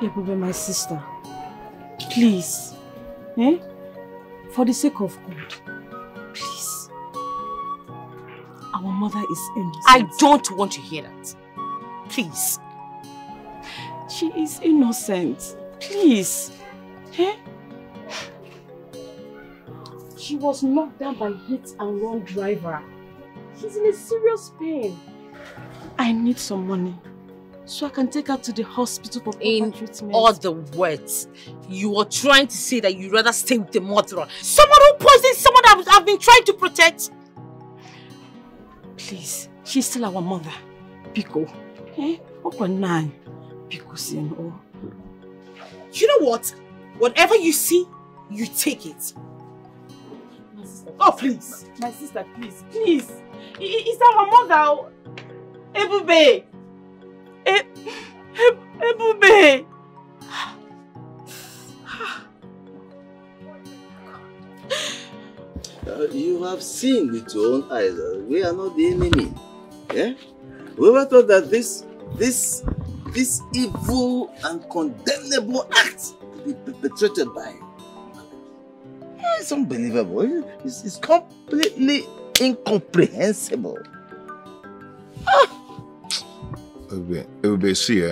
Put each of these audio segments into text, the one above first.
Ebube, my sister, please, for the sake of God, please. Our mother is innocent. I don't want to hear that. Please. She is innocent. Please. She was knocked down by hit and run driver. She's in a serious pain. I need some money so I can take her to the hospital for proper treatment. In other words, you are trying to say that you'd rather stay with the murderer. Someone who poisoned someone that I've been trying to protect. Please, she's still our mother. Pico. Open 9. Pico, oh. You know what? Whatever you see, you take it. My sister, oh, please. My sister, please. Please. It's our mother. Ebube. Ebube. You have seen with your own eyes. We are not the enemy. Yeah? We were told that this evil and condemnable act be perpetrated by. It's unbelievable. It's completely incomprehensible. Ebube, see,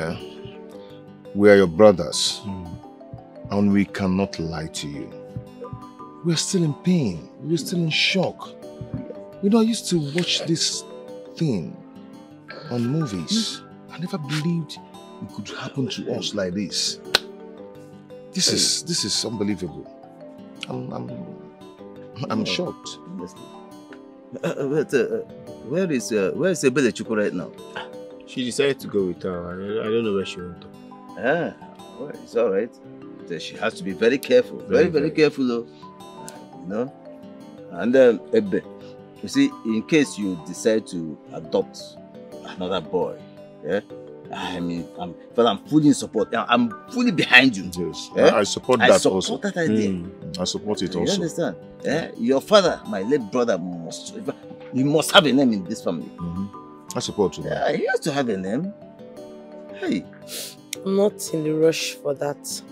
we are your brothers, and we cannot lie to you. We're still in pain. We're still in shock. You know, I used to watch this thing on movies. I never believed it could happen to us like this. This is unbelievable. I'm shocked. But where is Ebele Chukwu right now? She decided to go with her. I don't know where she went. Well, it's all right. She has to be very careful. Very careful, though. You know? And Ebe, you see, in case you decide to adopt another boy, yeah? I mean, I'm fully in support. I'm fully behind you. Yes, yeah? I support that also. I support that idea. I support it also. You understand? Yeah? Your father, my late brother, must have a name in this family. I support you. Yeah, he has to have a name. Hey. I'm not in the rush for that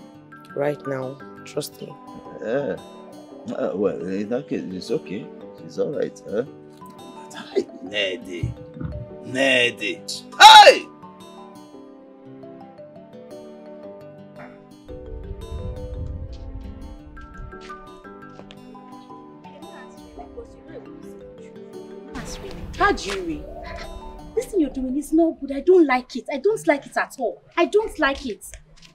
right now. Trust me. Well, in that case, it's okay. It's all right. But hi, Nedi. Hey! How do you mean? This thing you're doing is not good. I don't like it. I don't like it at all. I don't like it.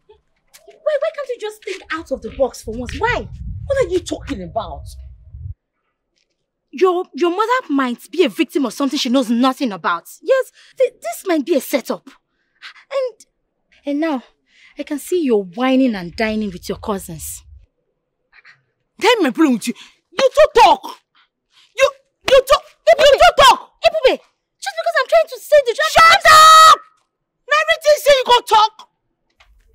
Why can't you just think out of the box for once? Why? What are you talking about? Your mother might be a victim of something she knows nothing about. Yes, this might be a setup. And now, I can see you're whining and dining with your cousins. Then my problem with you. You don't talk. You don't talk. Ebube, just because I'm trying to say the truth. Shut up! Now everything say you go talk.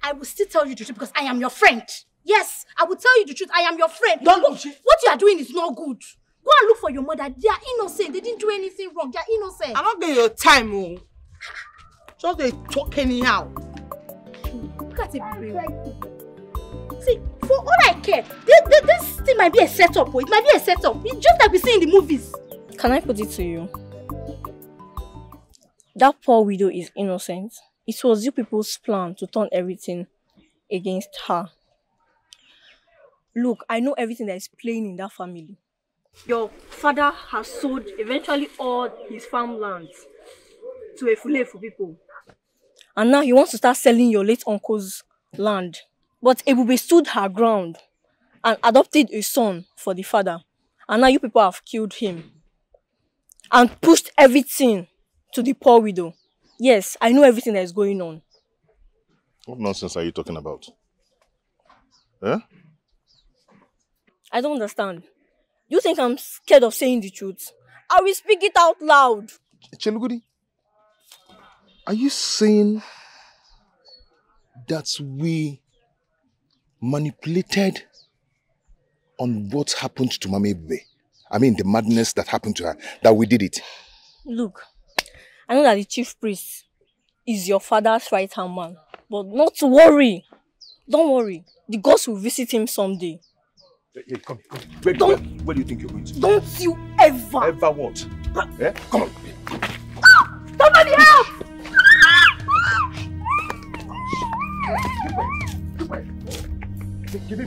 I will still tell you the truth because I am your friend. Yes, I will tell you the truth. I am your friend. What you are doing is not good. Go and look for your mother. They are innocent. They didn't do anything wrong. They are innocent. I'm not getting your time, oh. Just they talk anyhow. Look at it. See, for all I care, this thing might be a setup. It might be a setup. It's just like we see in the movies. Can I put it to you? That poor widow is innocent. It was you people's plan to turn everything against her. Look, I know everything that is playing in that family. Your father has sold eventually all his farmlands to a Fulefu people. And now he wants to start selling your late uncle's land. But Ebube stood her ground and adopted a son for the father. And now you people have killed him. And pushed everything to the poor widow. Yes, I know everything that is going on. What nonsense are you talking about? Huh? I don't understand. You think I'm scared of saying the truth? I will speak it out loud. Chelugudi, are you saying that we manipulated on what happened to Mama Ebube? I mean, the madness that happened to her, that we did it. Look, I know that the chief priest is your father's right-hand man, but not to worry. Don't worry. The ghost will visit him someday. Hey, come. Where do you think you're going to? Don't you ever. Ever what? Yeah? Come on. Somebody help! Give me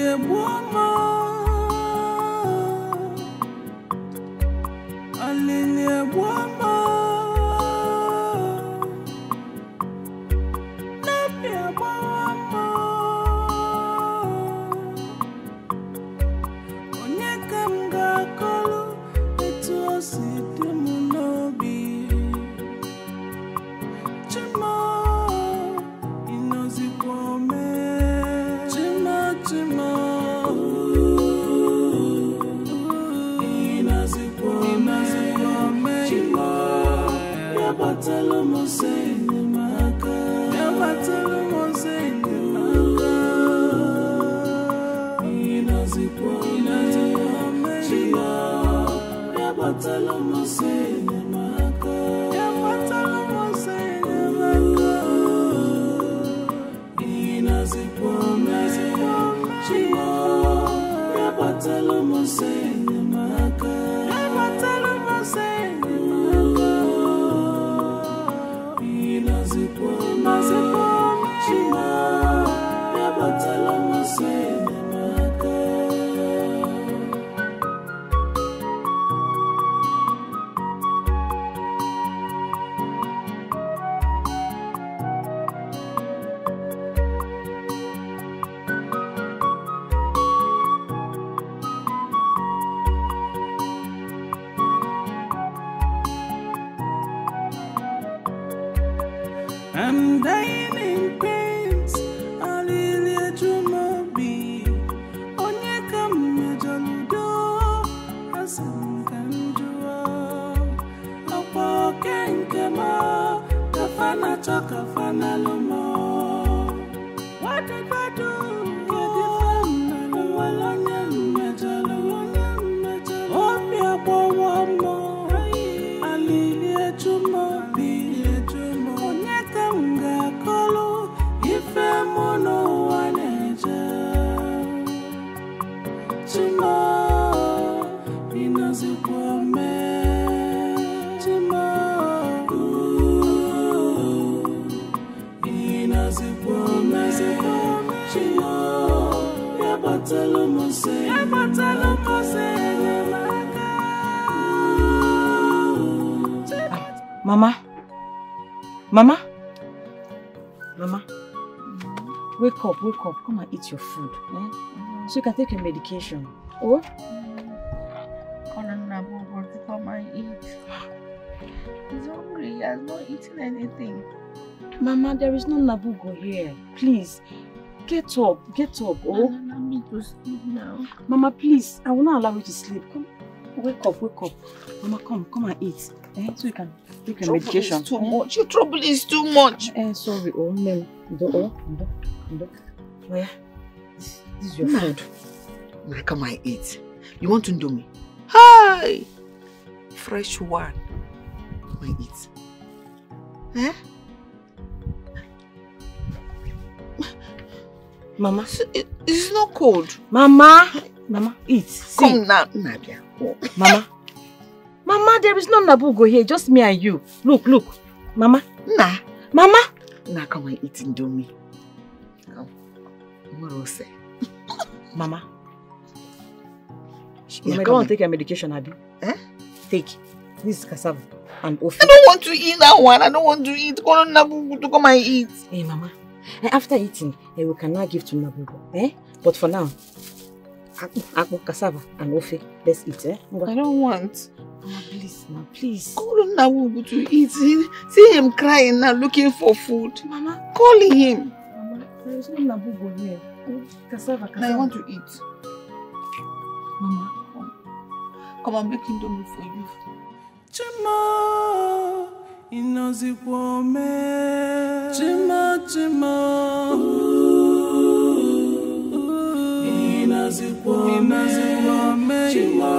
a book. I'm dying in pains. Alilia Jumobi. Onye kam mejaludo. Asan kanjua. Opo kenkema. Kafana choka fana lomo. What did I do? Walanya mejalu. Opia bowamo. Alilia Jumobi. Mama? Mama? Mama? Wake up, come and eat your food. Eh? So you can take your medication. Oh? Come and eat. He's hungry, he has not eaten anything. Mama, there is no Nabugo here. Please, get up, oh? Allow me to sleep now. Mama, please, I will not allow you to sleep. Come, wake up. Mama, come and eat. So you can take your medication. Is too much. Your trouble is too much. Sorry, no. Where? This is your food. Now come and eat. You want to do me? Hi! Fresh one. Come and eat. Eh? Mama. It's not cold. Mama, eat. Come now, Nadia. Oh. Mama, there is no Nabugo here, just me and you. Look. Mama. Nah. Mama. Now come and eat Indomie. Come. Mama. I don't want to take your medication, Abby. Take. This is cassava and ofi. I don't want to eat that one. I don't want to eat. Call Nabubu to come and eat. Hey, Mama. After eating, we can now give to Nabubu. But for now, cassava and ofi. Let's eat. I don't want. Mama, please, now, please. Call Nabubu to eat. See him crying now, looking for food. Mama. Calling him. Mama, there is no Nabubu here. Cassava. I want to eat. Mama. Come and make indomie for you. Chima, inazikwa me. Chima, inazikwa me. Chima,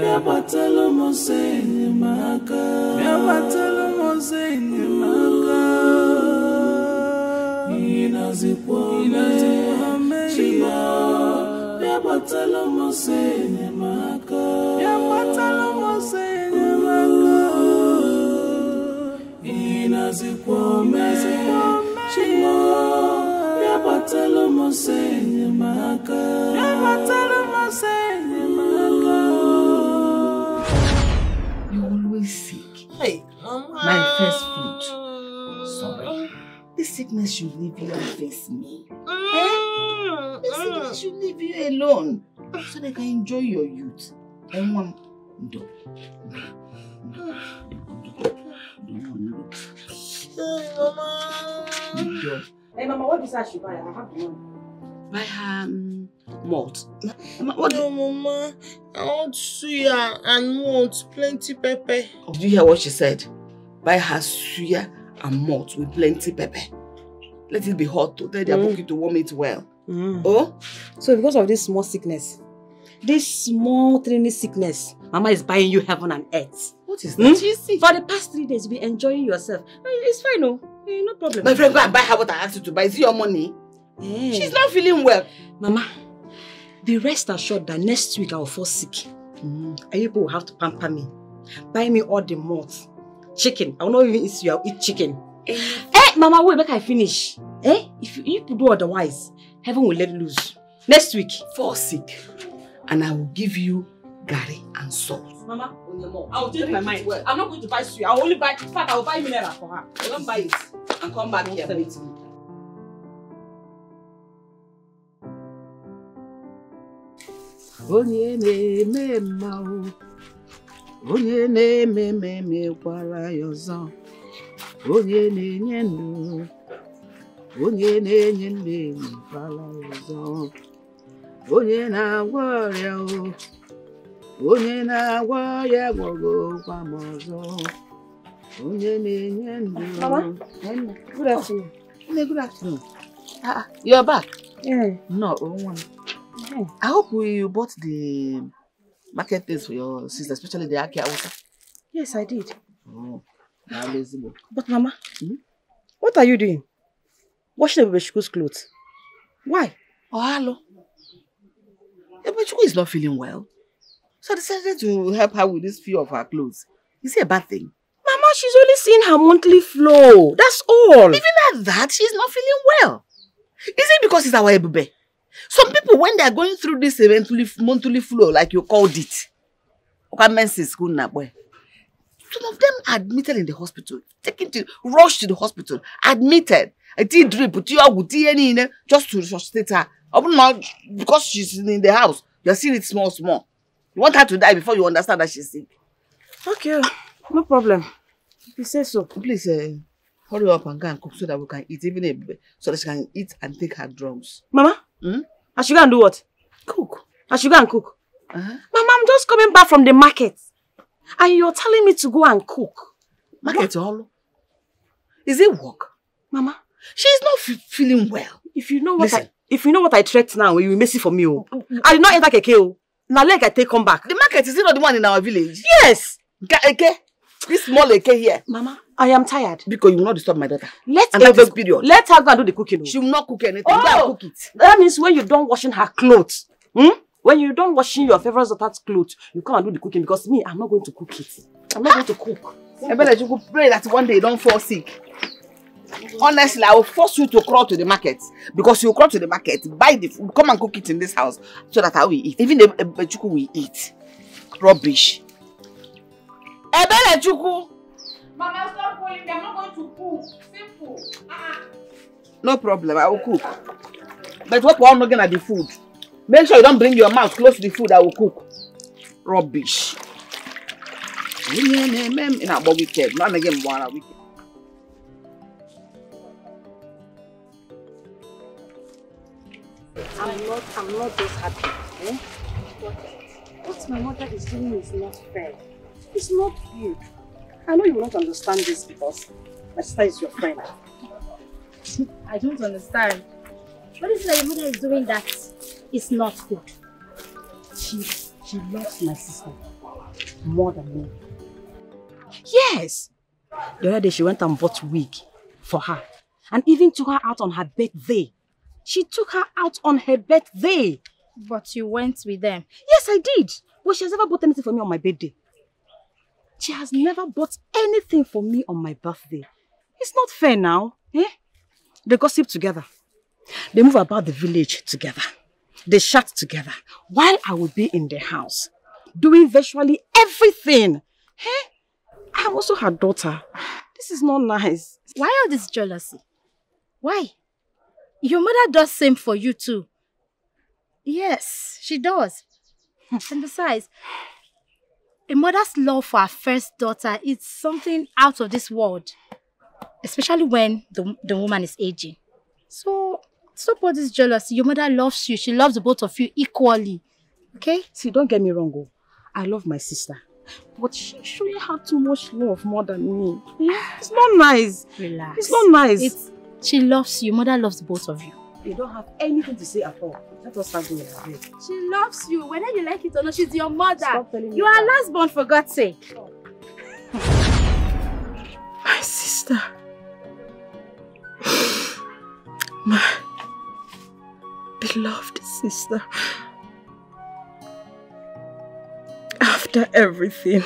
yabatelo mose nyemaka. Yabatelo mose nyemaka. Inazikwa me. Chima, yabatelo mose nyemaka. Yabatelo mose Inazikwame, Chima, yabatelo mose nyemaka. Yabatelo mose nyemaka. You're always sick. Hey, Mama. My first fruit. Sorry. This sickness should leave you and face me. This sickness should leave you alone so they can enjoy your youth. I want do. Hey, Mama. Hey, Mama, what is that she buy? I have the money. Buy her malt. No, Mama. I want suya and malt, plenty pepper. Did you hear what she said? Buy her suya and malt with plenty pepper. Let it be hot to tell their bookie to warm it well. Oh? So because of this small sickness, this small tiny sickness, Mama is buying you heaven and earth. What is that? You see? For the past 3 days, you've been enjoying yourself. It's fine, no? No problem. My friend, go and buy her what I asked you to buy. Is it your money? She's not feeling well. Mama, be rest assured that next week I will fall sick. And you people will have to pamper me. Buy me all the malt. Chicken. I will not even eat you. I'll eat chicken. Mama, wait, make I finish. If you do otherwise, heaven will let loose. Next week. Fall sick. And I will give you gari and salt. Mama, I will change my mind. Well, I'm not going to buy suya. I will only buy, in fact, I will buy mineral for her. I don't buy it. And come back here with me. Onye na-eme mma o. Onye na-eme mekwara ya ọzọ. Onye na-enye ndụ. Onye na-enye ndụ mekwara ya ọzọ. Onye na-agwọ ọrịa o. Onye na-agwọ ọrịa gwọgokwa m ọzọ. Onye na-enye ndụ. Mama, good afternoon. Good afternoon. You're back? Yeah. No, one. I hope you bought the market things for your sister, especially the Aki Awusa. Yes, I did. Oh, now lazy. But Mama, what are you doing? Washing Ebubeshukwu's clothes. Why? Oh, hello. Ebubeshukwu is not feeling well. So I decided to help her with this few of her clothes. Is it a bad thing? Mama, she's only seeing her monthly flow. That's all. Even at that, she's not feeling well. Is it because it's our Ebube? Some people, when they are going through this monthly flow, like you called it, some of them are admitted in the hospital, rushed to the hospital, admitted. I did drip, just to resuscitate her. Because she's in the house, you're seeing it small. You want her to die before you understand that she's sick. Okay, no problem. If you say so. Please, hurry up and go and cook so that we can eat, so that she can eat and take her drugs. Mama? I should go and do what? Cook. I should go and cook. Mama, I'm just coming back from the market. And you're telling me to go and cook. Market all? Is it work? Mama? She's not feeling well. If you know what I treat now, you will miss it for me. I did not enter Keke. Now leg I take come back. The market is not the one in our village. Yes. Eke. This small Eke here. Mama, I am tired. Because you will not disturb my daughter. Let her go and do the cooking. She will not cook anything. Go and cook it. That means when you're done washing her clothes, when you're done washing your favorite daughter's clothes, you come and do the cooking. Because me, I'm not going to cook it. I'm not going to cook. I better you could pray that one day you don't fall sick. Honestly, I will force you to crawl to the market. Because you crawl to the market, buy the food, come and cook it in this house so that I will eat. Even the Chuku will eat. Rubbish. Ebele Chuku! Mama, stop calling me. I'm not going to cook. Simple. No problem, I will cook. But what we're not at the food. Make sure you don't bring your mouth close to the food I will cook. Rubbish. In a wicked. Not again, one wicked. I'm not just happy. Eh? What my mother is doing is not fair. It's not good. I know you will not understand this because my sister is your friend. I don't understand. What is it that your mother is doing that is not good? She loves my sister more than me. Yes! The other day she went and bought wig for her and even took her out on her birthday. She took her out on her birthday. But you went with them? Yes, I did. But she has never bought anything for me on my birthday. She has never bought anything for me on my birthday. It's not fair now. Eh? They gossip together. They move about the village together. They chat together. While I will be in the house, doing virtually everything. Eh? I'm also her daughter. This is not nice. Why all this jealousy? Why? Your mother does same for you too. Yes, she does. And besides, a mother's love for her first daughter is something out of this world. Especially when the woman is aging. So, stop all this jealousy. Your mother loves you. She loves the both of you equally. Okay? See, don't get me wrong. Oh. I love my sister. But she shouldn't have too much love more than me. It's not nice. Relax. It's not nice. She loves you. Mother loves both of you. You don't have anything to say at all. Let us start going ahead. She loves you. Whether you like it or not, she's your mother. Stop telling me you are last born, for God's sake. My sister. My beloved sister. After everything,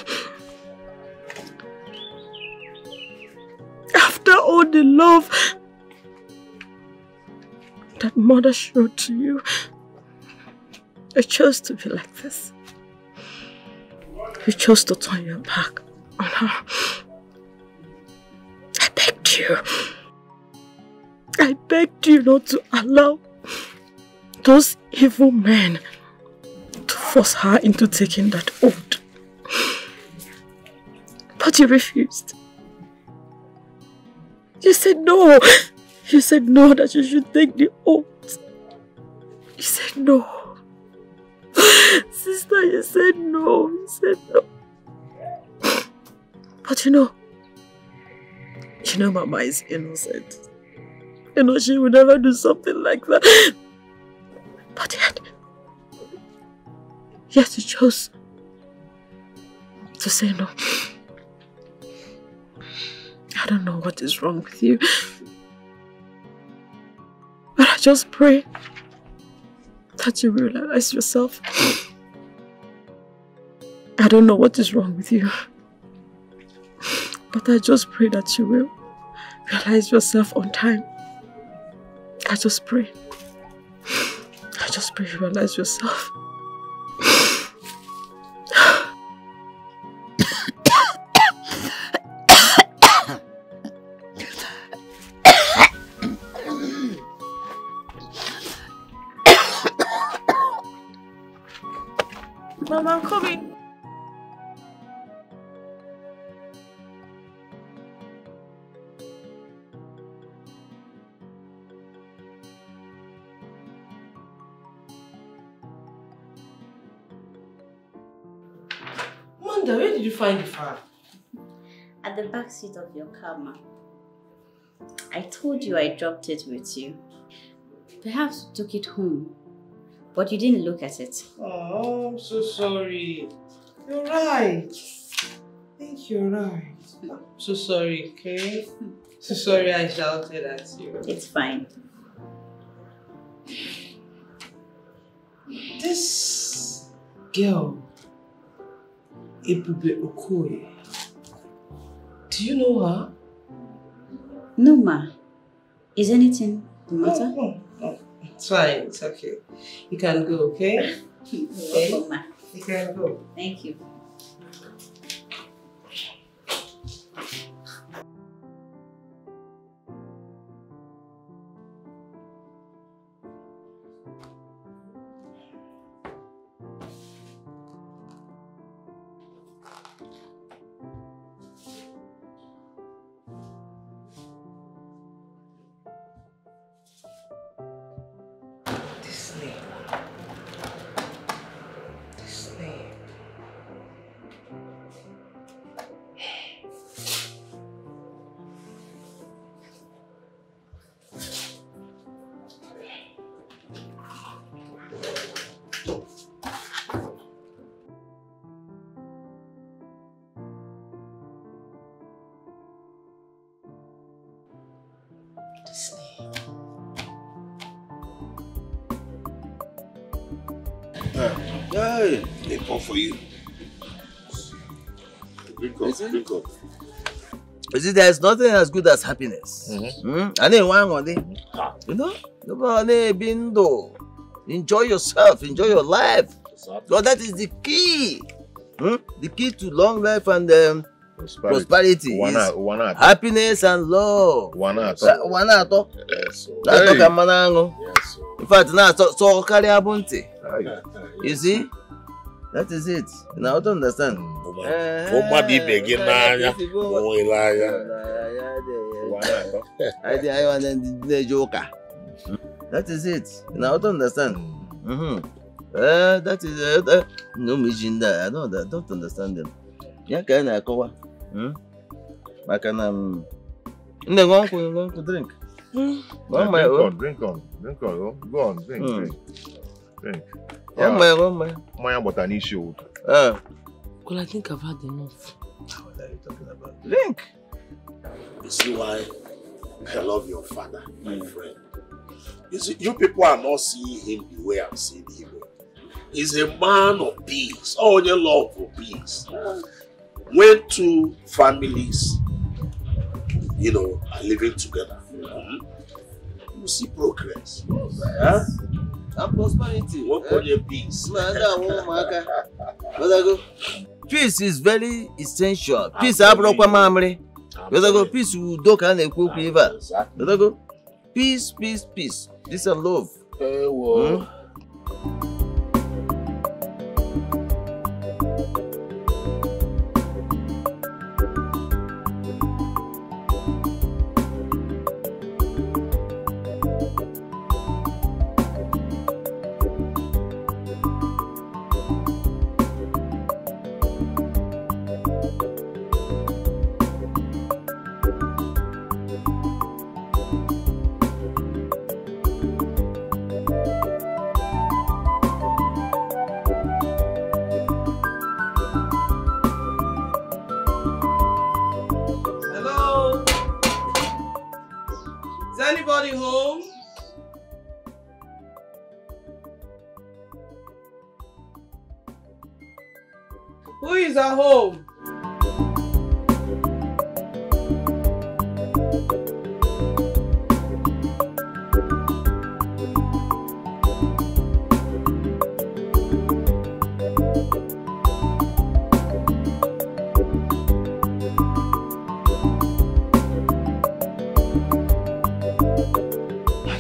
after all the love that mother showed to you, you chose to be like this. You chose to turn your back on her. I begged you. I begged you not to allow those evil men to force her into taking that oath. But you refused. You said no. You said no, that you should take the oath. You said no. Sister, you said no. You said no. But you know Mama is innocent. You know she would never do something like that. But yet you chose to say no. I don't know what is wrong with you. But I just pray that you realize yourself. I don't know what is wrong with you. But I just pray that you will realize yourself on time. I just pray. I just pray you realize yourself. Mama, I'm coming. Manda, where did you find the fan? At the back seat of your car, ma. I told you I dropped it with you. Perhaps you took it home, but you didn't look at it. Oh, I'm so sorry. You're right. I think you're right. I'm so sorry, okay? So sorry I shouted at you. It's fine. This girl, Ebube Okoye, do you know her? No, ma. Is anything the matter? No. It's fine. It's okay. You can go, okay? Okay, ma. You can go. Thank you. Hey, they come for you. Drink up. You see, there's nothing as good as happiness. And then one day, you know, enjoy yourself, enjoy your life. So that is the key. The key to long life and prosperity is happiness and love. Yes, That's in fact, now so carry abunti. You see, that is it. Now I don't understand. That is it. Now I don't understand. That is no mission that I don't understand them. Yeah, can I cover? I can go to drink. Drink on. Go on, drink. One my. But I need you. Well, I think I've had enough. What are you talking about? Drink. You see why I love your father, my friend. You see, you people are not seeing him the way I'm seeing him. He's a man of peace, all your love for peace. When two families, you know, are living together, you see progress. And prosperity. What call your peace? Peace is very essential. Peace peace will do can peace. This is love. Anybody home? Who is at home?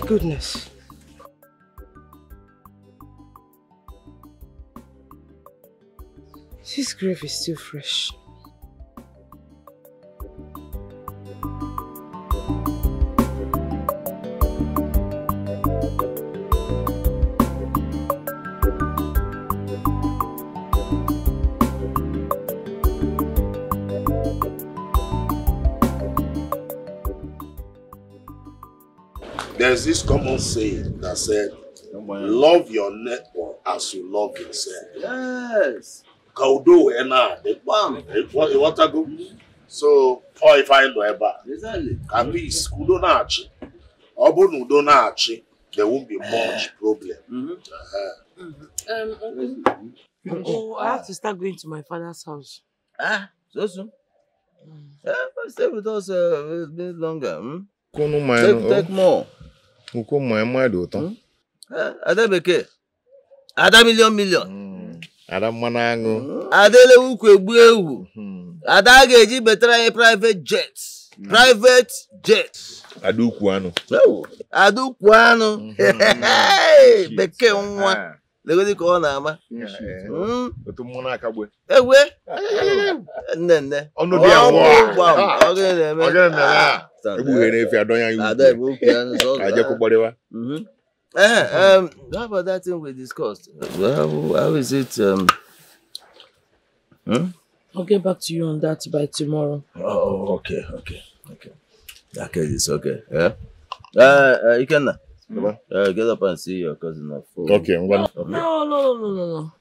Goodness. This grave is still fresh. There's this common saying that said, love your neighbor as you love yourself. Yes. So, or if I know about at least there won't be much problem. Oh, I have to start going to my father's house. So soon? Stay with us a bit longer. Take more. Ada Beke. Ada million. Ada Manango. Adele Ukwebu. Ada Geji better private jets. Private jets. Adukwano. Adukwano. Hey, Beke unwa. Legodi ko na ama. Otu mona akagbe. Ewe. Nne. Ono dia wa. Oge na-eme. Egbu here efi adonya yu. Ada egbu ukwu so. Aje ko bodewa. How about that thing we discussed? Well, how is it? I'll get back to you on that by tomorrow. Oh, okay. Okay, it's okay. Yeah. You can get up and see your cousin at 4. Okay, I'm gonna. No.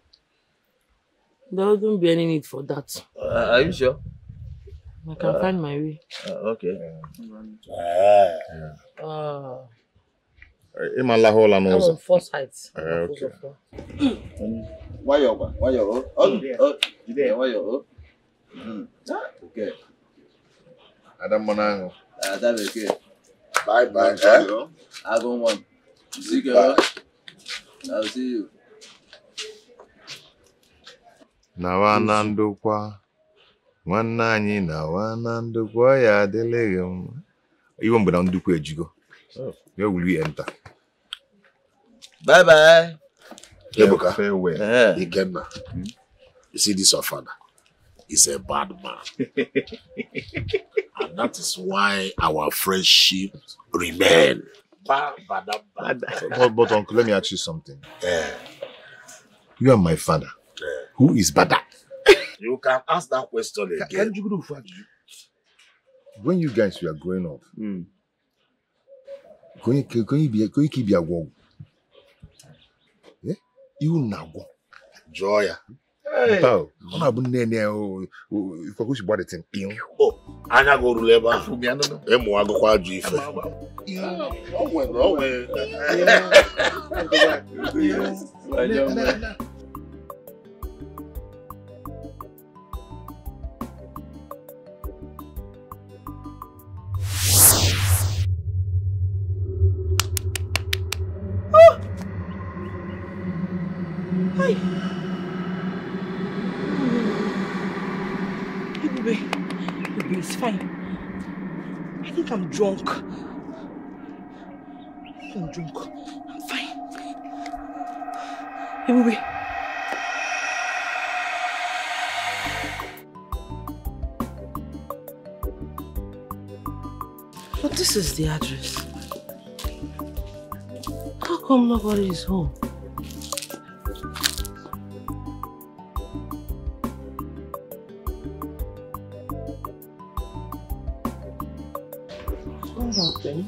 There wouldn't be any need for that. Are you sure? I can find my way. Okay. I'm on foresight. Okay. Why you? Okay. Adam Manango. That's okay. Bye. I go one. See you. I'll see you. Nawanandukwa. Wanani nawanandukwa ya delegum. Even without Duke Jigo. Where will we enter? Bye. Ebuka, farewell. Again, you see this your father? He's a bad man. And that is why our friendship remain. But uncle, let me ask you something. You are my father. Who is Bada? You can ask that question again. When you guys were growing up, can you keep your word? Yeah? You now go. Joya. Oh, Anya go ruleba. Emu ago kwa ju ife. Hi. Baby, it's fine. I think I'm drunk. I'm fine. Hey, baby. But this is the address. How come nobody is home? What happened?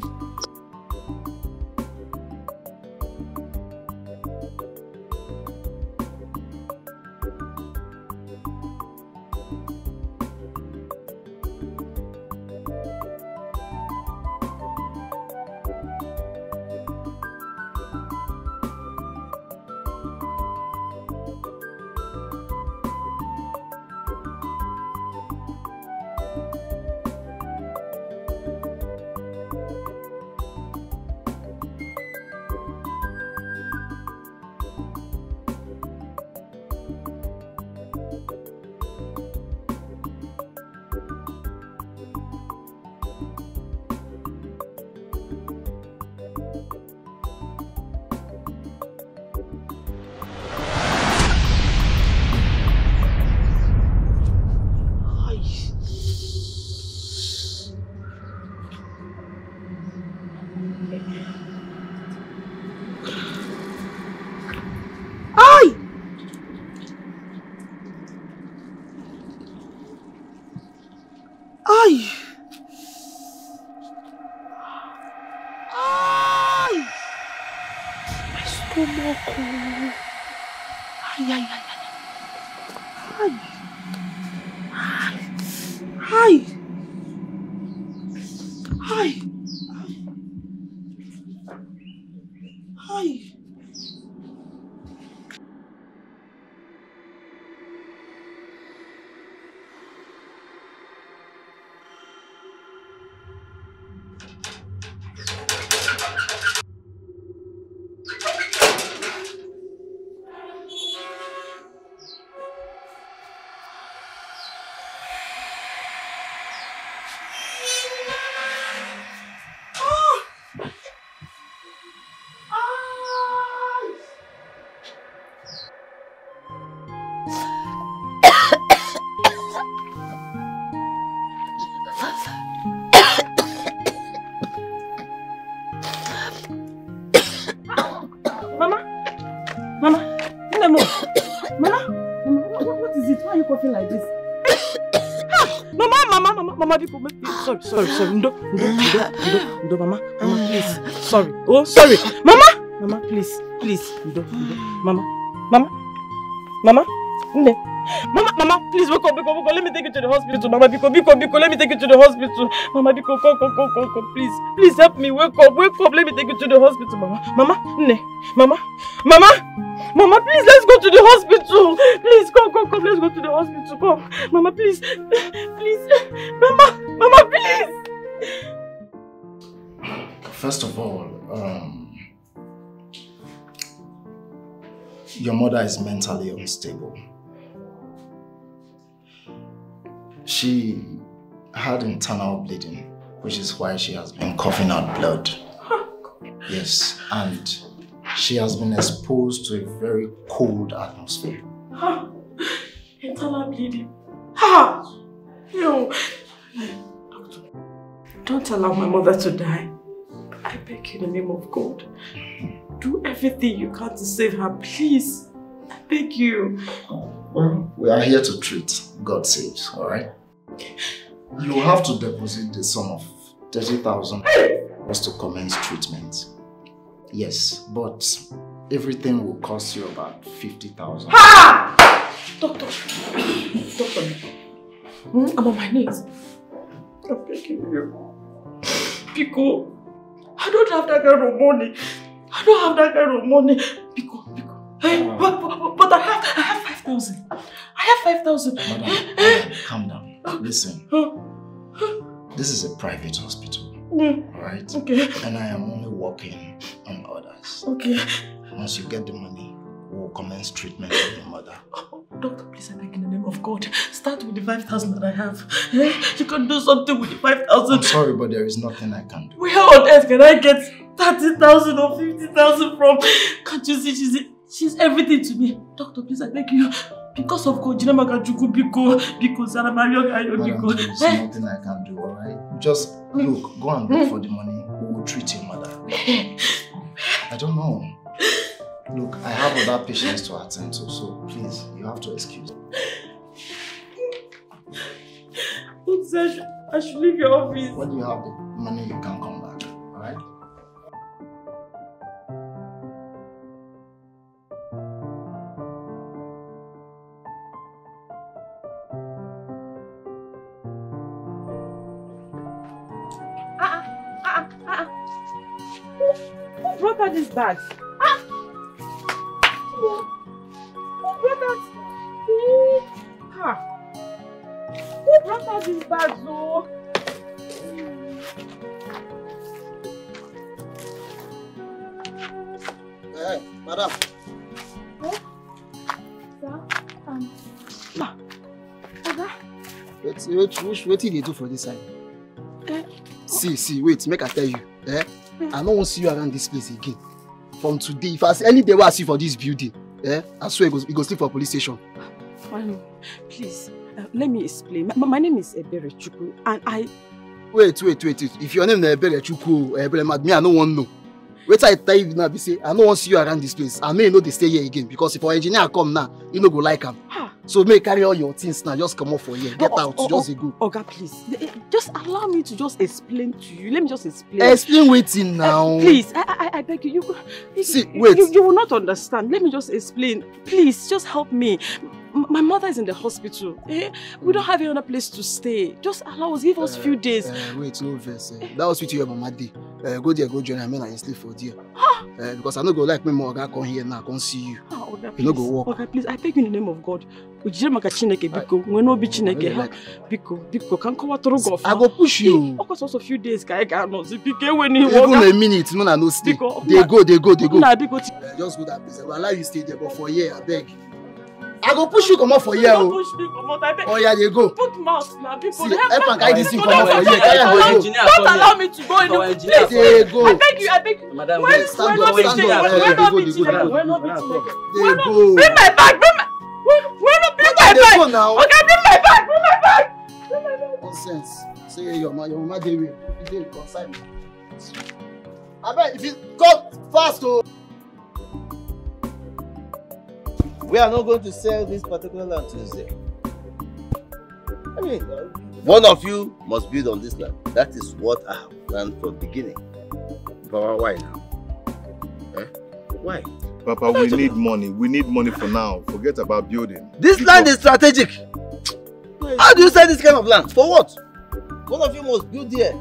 coughing like this? Mama, people, sorry, Ndo, Mama, please, sorry, Mama, please, Ndo, Mama, please wake up, let me take you to the hospital, Mama, Biko, let me take you to the hospital, Mama, Biko, come, please help me, wake up, let me take you to the hospital, Mama, please, let's go to the hospital. Please, come, let's go to the hospital. Come, Mama, please, Mama, please. First of all, your mother is mentally unstable. She had internal bleeding, which is why she has been coughing out blood. Yes, and she has been exposed to a very cold atmosphere. Internal bleeding. Yo. Doctor, don't allow my mother to die. I beg you in the name of God. Do everything you can to save her, please. I beg you. Well, we are here to treat. God saves, alright? You have to deposit the sum of 30,000 just to commence treatment. Yes, but everything will cost you about 50,000. Doctor, I'm on my knees. I'm begging you. Pico, I don't have that kind of money. Pico. Hey, but I have 5,000. I have 5,000. Madam, calm down. Listen, this is a private hospital, alright? Okay. And I am only working on orders. Okay. Once you get the money, we'll commence treatment of your mother. Doctor, please, I beg in the name of God. Start with the 5,000 that I have. You can do something with the 5,000. I'm sorry, but there is nothing I can do. Where on earth can I get 30,000 or 50,000 from? Can't you see she's everything to me? Doctor, please, I beg you. Because of God, Madam, there is nothing I can do, alright? Just look, go and look for the money. We will treat your mother. I don't know. Look, I have other patients to attend to, so please, you have to excuse me. I should leave your office. When you have the money, you can come back, alright? Who brought out this bag? Who brought out? Who brought out this bag, though? Hey, madam. Sir? What did they do for this side? See, wait, make I tell you. I don't want to see you around this place again. From today, if I see any day I see you for this building, I swear you go sleep for police station. Please, let me explain. My name is Ebere Chukwu, and I... Wait. If your name is Ebere Chukwu, me, I don't want to know. Wait, I tell you now, say, I don't want to see you around this place. I may know they stay here again, because if our engineer come now, you no go like him. So may carry all your things now, just come off for here. Get out, just go. Oga, please. Just allow me to just explain to you. Let me just explain. Explain waiting now. Please, I beg you. See, wait. You will not understand. Let me just explain. Please, just help me. My mother is in the hospital. We don't have another place to stay. Just allow us, give us a few days. Wait, no verse. That was with your mama day. Go there, go join her, and sleep for there. Because I no go like me more guy come here now, come see you. You no go walk. Okay, please, I beg you in the name of God. Biko, can come out to I go push you. Of course, also a few days, guy, even a minute, no, no stay. They go. Just go that place. I will allow you stay there, but for here, I beg. I go push you come out for here. Oh yeah, they go. Put mouth now, people. See, help and guide this thing come out for here. Don't allow me to go in the place. They go. I beg you. Madam, stand up. Bring my bag. Bring my bag. Nonsense. Say your mama dey way. You dey consign me. I beg if you come fast, oh. We are not going to sell this particular land Tuesday. mean, one of you must build on this land. That is what I have planned from the beginning. Papa, why now? Eh? Why? Papa, we need money. We need money for now. Forget about building. This land is strategic. How do you sell this kind of land? For what? One of you must build here.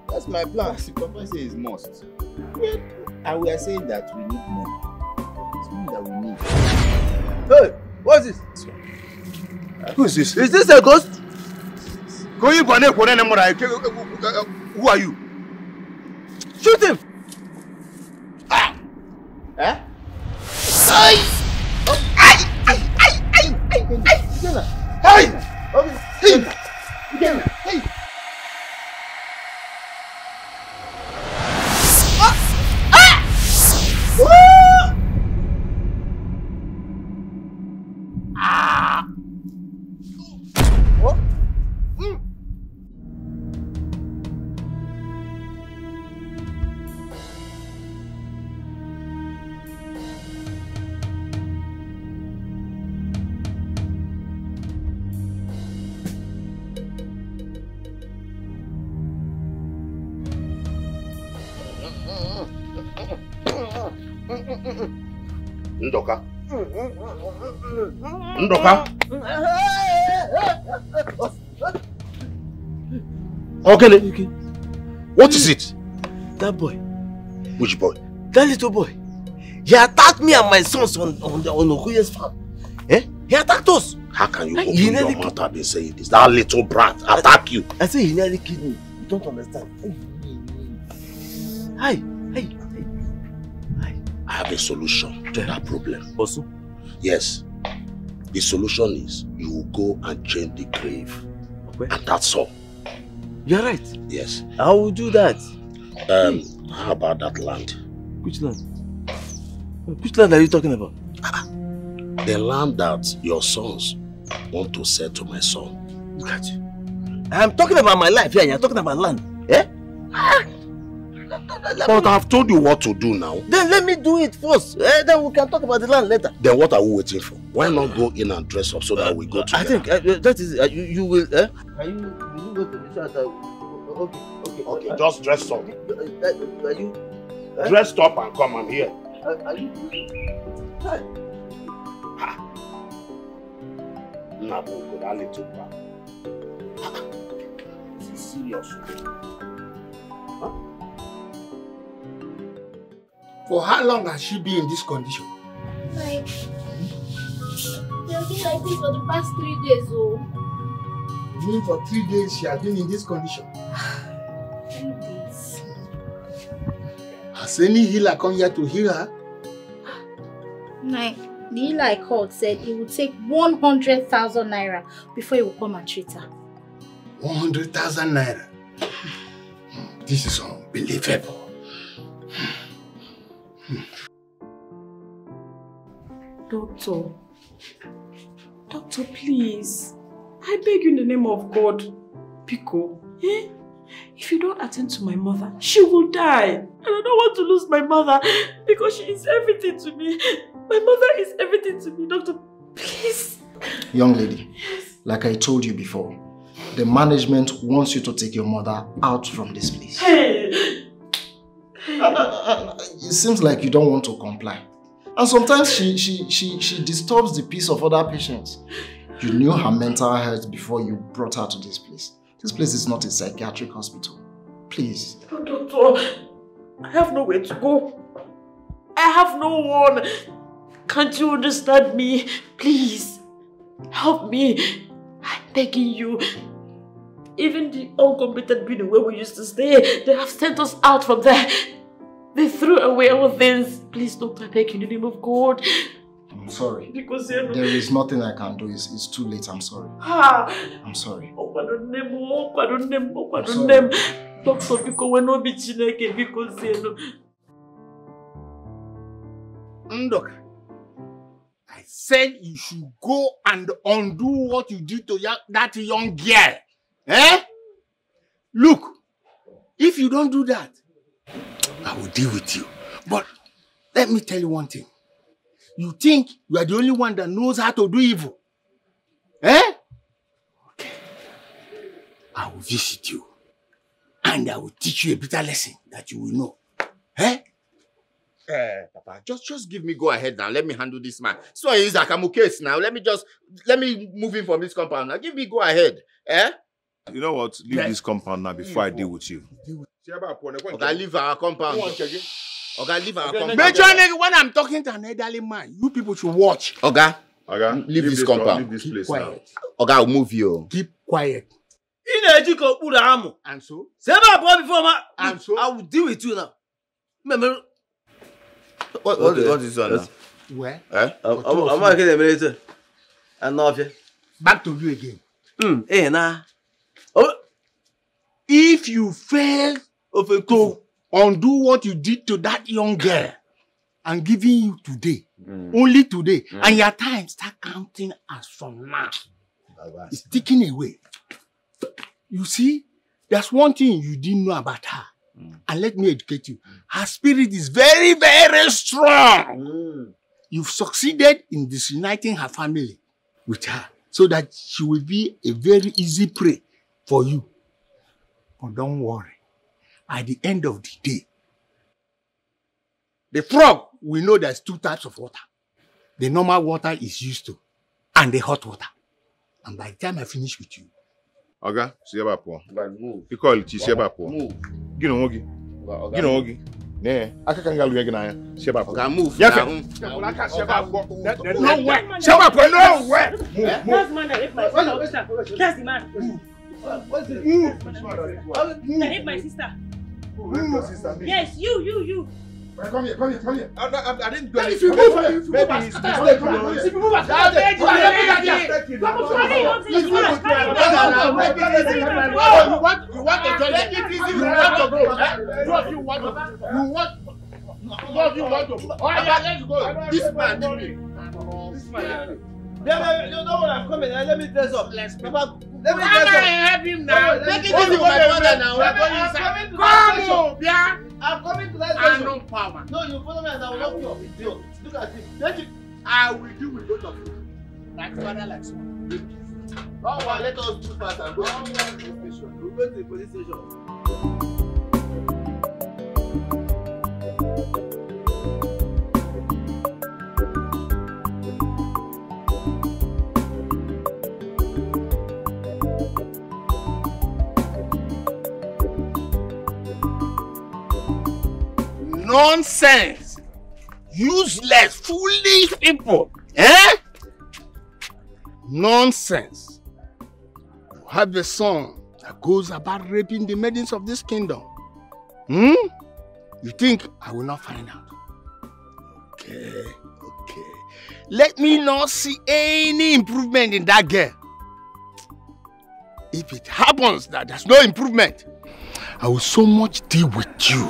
That's my plan. Papa says it's must. Yeah. And we are saying that we need money. It's money that we need. Hey, what is this? Who is this? Is this a ghost? Who are you? Shoot him! Ah! Eh? Hey! Hey! Hey! Ndoka. Ndoka. Okay. What is it? That boy. Which boy? That little boy. He attacked me and my sons on Okuye's farm. Eh? He attacked us. How can you open your mouth and be saying this? That little brat attack you. I say he nearly killed me. You don't understand. Hi. I have a solution to that problem. Also? Yes. The solution is you will go and change the grave. Okay. And that's all. You're right. Yes. I will do that. How about that land? Which land? Which land are you talking about? The land that your sons want to sell to my son. Look at you. I'm talking about my life here, and you're talking about land. Eh? But I've told you what to do now. Then let me do it first. Then we can talk about the land later. Then what are we waiting for? Why not go in and dress up so that we go together? I think that is you will. Can you go to the church? Okay. Just dress up. Are you? Dressed up and come. I'm here. Are you? Hi. Nabuko, that little brat. This is serious. Huh? For how long has she been in this condition? Like, she has been like this for the past 3 days, oh. You mean for 3 days she has been in this condition? 3 days. Has any healer come here to heal her? Like, the healer I called said it would take 100,000 naira before he will come and treat her. 100,000 naira? This is unbelievable. Doctor, please. I beg you in the name of God. Pico, eh? If you don't attend to my mother, she will die. And I don't want to lose my mother because she is everything to me. My mother is everything to me, doctor. Please. Young lady, like I told you before, the management wants you to take your mother out from this place. Hey. It seems like you don't want to comply. And sometimes she disturbs the peace of other patients. You knew her mental health before you brought her to this place. This place is not a psychiatric hospital. Please. Oh, doctor, I have nowhere to go. I have no one. Can't you understand me? Please, help me. I'm begging you. Even the uncompetent building where we used to stay, they have sent us out from there. They threw away our things. Please, doctor, I beg you in the name of God. I'm sorry. Because there is nothing I can do. It's too late. I'm sorry. I'm sorry. Doctor, because we're not Chineke, because Ndoka, I said you should go and undo what you did to that young girl. Eh? Look, if you don't do that, I will deal with you. But let me tell you one thing. You think you are the only one that knows how to do evil? Eh? Okay. visit you. And I will teach you a better lesson that you will know. Eh? Papa, just give me go ahead now. Let me handle this man. So he's like, I'm okay now. Let me move him from this compound now. Give me go ahead. Eh? You know what? Leave this compound now before I deal with you. Okay, leave our compound. Okay, leave our compound. Major nigga, when I'm talking to an elderly man, you people should watch. Okay? Leave this compound. Leave this place quiet. now. Okay, I'll move you. Keep quiet. And so? And so? I will deal with you now. Remember? What is that now? Where? I'm not getting later. And now, back to you again. Nah. If you fail to undo what you did to that young girl, I'm giving you today, only today, and your time start counting as from now. It's ticking away. You see, there's one thing you didn't know about her. And let me educate you. Her spirit is very, very strong. You've succeeded in disuniting her family with her so that she will be a very easy prey for you. But don't worry. At the end of the day, the frog will know there's two types of water. The normal water is used to, and the hot water. And by the time I finish with you, Oga, see about poor. You call it see about poor. Get on Ogi. Get on Ogi. Nee, I can't get you again. See about poor. Move. Yeah, there's no way. Shut up, no way. That's man that ate my sister. That's the man. What's it? That ate my sister. Yes, you. Come here. I didn't do anything. If you move, maybe he's mistaken. If you move, this man. No, I'm coming. Let me dress up. Let me dress up. Help him now. Make it easy with my brother now. I'm coming to that station. No power. No, you follow me and I will lock you up. Idiot. Look at him. Take it. I will deal with both of you. Like father, like son. Don't worry, let us do fast and go to the police station. We'll go to the police station. Nonsense! Useless, foolish people! Eh? Nonsense! You have a son that goes about raping the maidens of this kingdom. You think I will not find out? Okay. Let me not see any improvement in that girl. If it happens that there's no improvement, I will so much deal with you.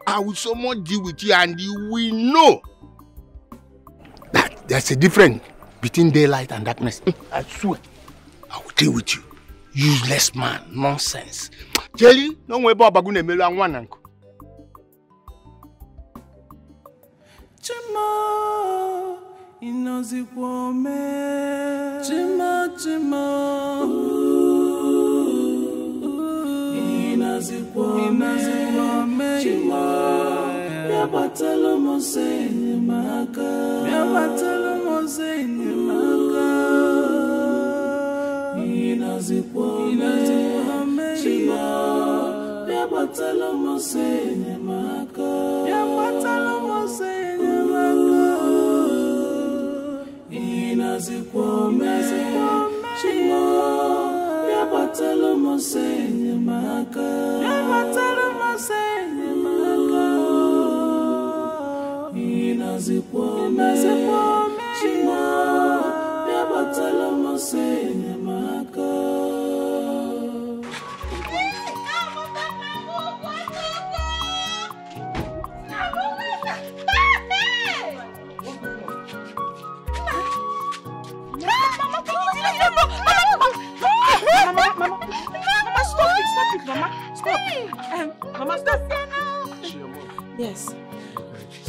And you will know that there's a difference between daylight and darkness. I swear, I will deal with you. Useless man, nonsense. Jelly, no way about Bagune Melo and one uncle. Chima, inazikuome. Chima. Inazikuome. Chima. Yabatelo moseni maka. Inazikuome. Chima. Yabatelo moseni maka. Inazikuome. Chima. Yabatelo moseni maka. Inazikuome. Chima. Yabatelo moseni maka. Mama, stop. Yes.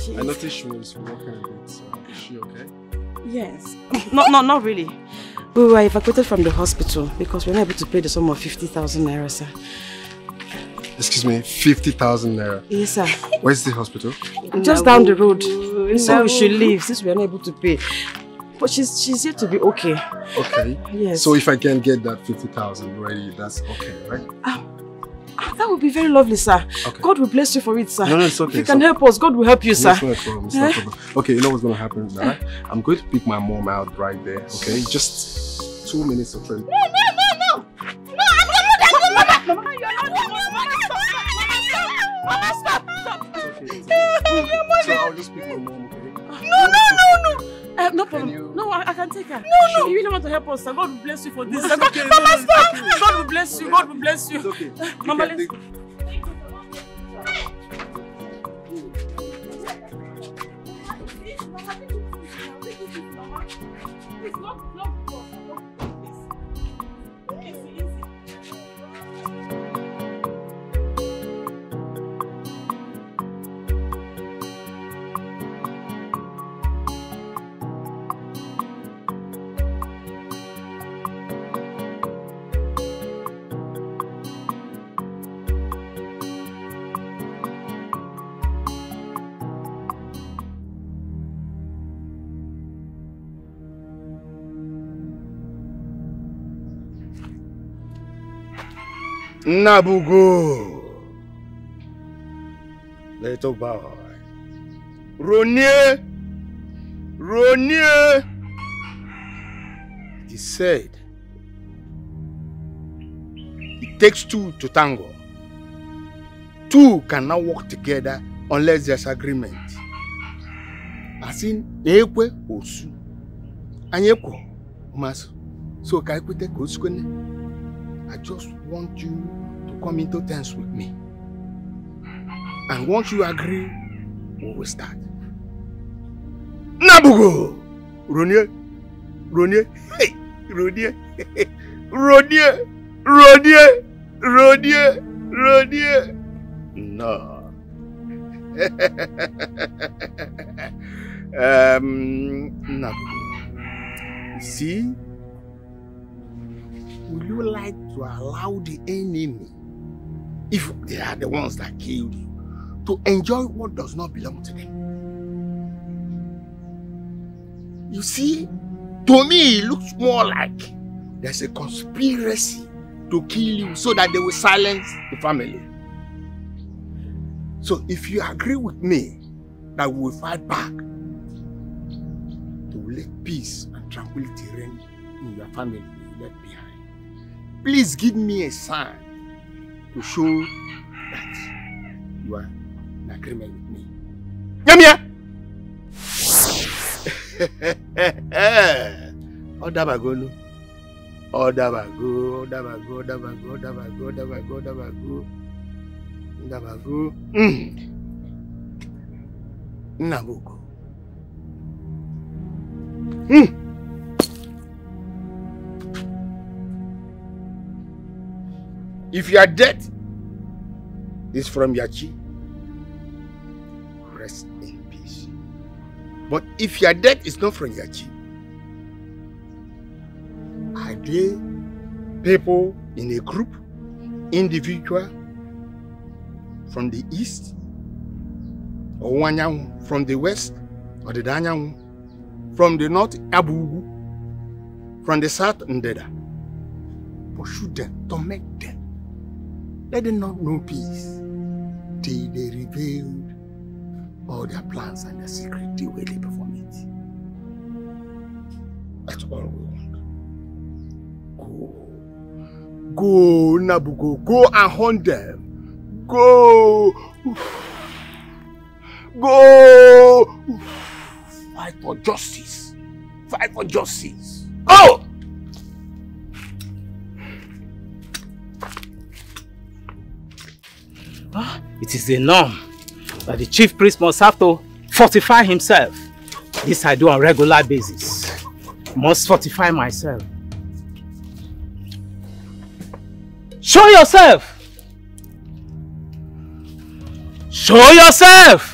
I noticed she was walking a bit. Is she okay? Yes. Not really. We were evacuated from the hospital because we were not able to pay the sum of 50,000 naira, sir. Excuse me, 50,000 naira? Yes, sir. Where's the hospital? Just down the road. So we should leave since we are not able to pay. But she's here to be okay. Okay. Yes. So if I can get that 50,000 ready, that's okay, right? That would be very lovely, sir. Okay. God will bless you for it, sir. No, it's okay. If you can help us, God will help you, sir. It's not a problem. It's not a problem. Okay, you know what's going to happen now? I'm going to pick my mom out right there, okay? Just 2 minutes of friend. No! No, I'm not. Mama, you're not. Mama, stop. So I'll just pick my mom, okay? No. No problem. No, I can take her. No. You really want to help us, sir. God will bless you for this. Sir. Okay, Mama, stop. God will bless you. God will bless you. It's okay. Mama, let's go. Nabugo, little boy, Ronie. He said, it takes two to tango. Two cannot work together unless there's agreement. As in, Ekwe Osu, Anyeko Mas. So, Kaikute Koskone. I just want you to come into terms with me. And once you agree, we will start. Nabugo! Ronie! Hey! Ronie! No. Nabugo. You see? Would you like to allow the enemy, if they are the ones that killed you, to enjoy what does not belong to them? You see, to me it looks more like there's a conspiracy to kill you so that they will silence the family. So if you agree with me that we will fight back, to let peace and tranquility reign in your family left behind, please give me a sign to show that you are in agreement with me. Nyamia! Odabago. Nabugo. If your death is from Yachi, rest in peace. But if your death is not from Yachi, are they people in a group, individual, from the east, or Wanyang from the west, or the Danyang, from the north, Abugu, from the south, Ndeda? Pursue them, torment them. Let them not know peace till they revealed all their plans and their secret the way they perform it. That's all we want. Go, Nabugo, go and hunt them. Go. Fight for justice. Go! It is a norm that the chief priest must have to fortify himself. This I do on a regular basis. Must fortify myself. Show yourself! Show yourself!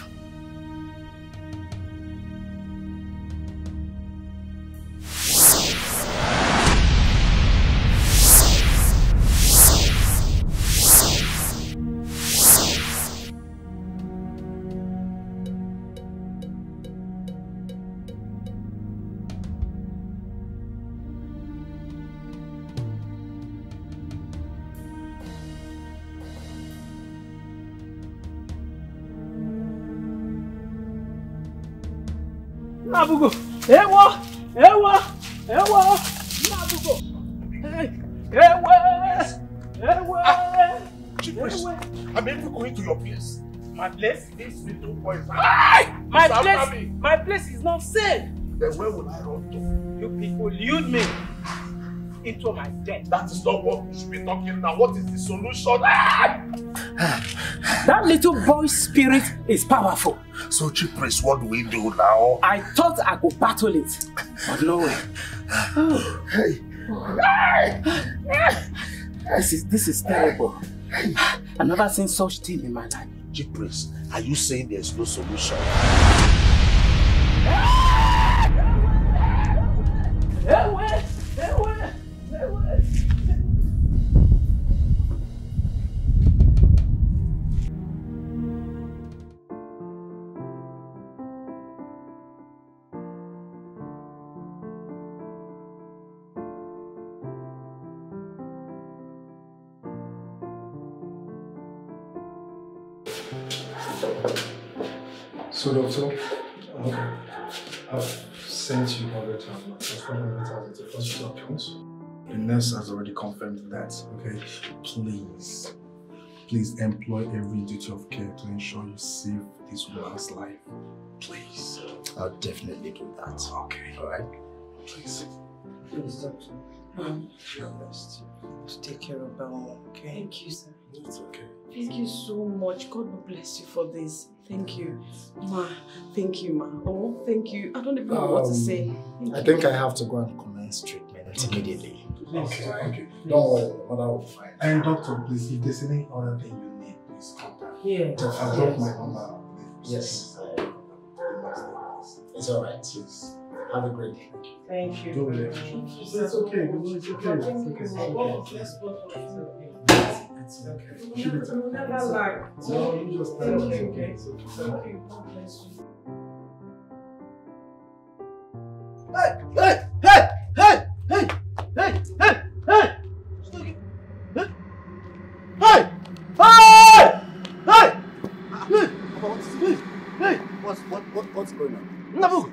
Nabugo. Ewa. Ewa. Ewa. Nabugo. Ewa. Chief Priest, I'm even going to your place. My place? This little boy is My place is not safe. Then where will I run to? You people lured me into my death. That is not what we should be talking now. What is the solution? That little boy's spirit is powerful. So, Chief Priest, what do we do now? I thought I could battle it, but no way. Hey. This is terrible. I've never seen such thing in my life. Chief Priest, are you saying there's no solution? So, doctor, I've sent you 100,000. That's 100,000 to hospital accounts. The nurse has already confirmed that. Okay, please employ every duty of care to ensure you save this woman's life. Please. I'll definitely do that. Okay. All right. Please. Please, doctor. Your best to take care of that one, okay? Thank you, sir. It's okay. Thank you so much. God will bless you for this. Thank you. Ma, thank you, ma. Oh, thank you. I don't even know what to say. I think I have to go and commence treatment immediately. Okay. Don't worry, mother will find. And doctor, please, if there's any other thing you need, please contact me. Yeah. I'll drop my number. Yes. It's all right. Please. Have a great day. Thank you. Don't let me. It's okay. It's okay. It's okay. You'll never lie. No, you just tell me. It's okay. It's okay. Thank you. God bless you. Hey! What's going on? Nabu,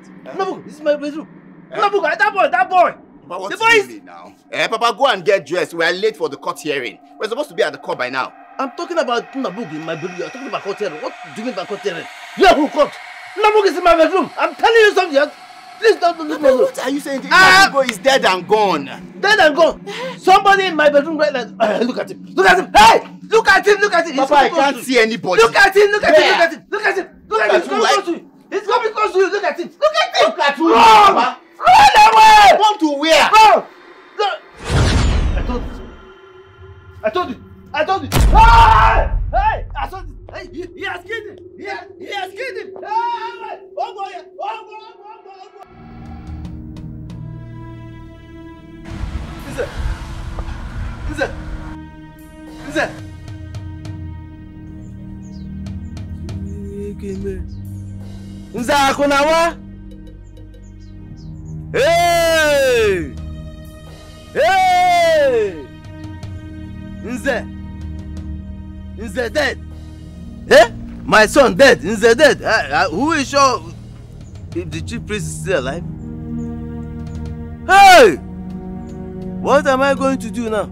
this is my bedroom. Nabu, that boy. Papa, what's the boy is... now? Papa, go and get dressed. We are late for the court hearing. We're supposed to be at the court by now. I'm talking about Nabu in my bedroom. You're talking about court hearing. What do you mean by court hearing? Yeah, who court? Nabu is in my bedroom. I'm telling you something. Please don't leave me alone. What are you saying? Nabu is dead and gone. Dead and gone? Somebody in my bedroom right now. Look at him. Look at him. Hey! Look at him. Look at him. Papa, I can't see anybody. Look at him. Look at him. Look at him. Look at him. Look at him. He's coming close to you. He's coming close to you. Look at him. Look at him. Look at who? Run! Run away! Run to where? Run! I told you. Hey! Hey! I told you. Hey! He has killed him. He has killed him. Hey! Oh boy! Nze akunawa. Hey! Nze dead. Eh? My son dead. Nze dead. Who is sure if the chief priest is still alive? Hey! What am I going to do now?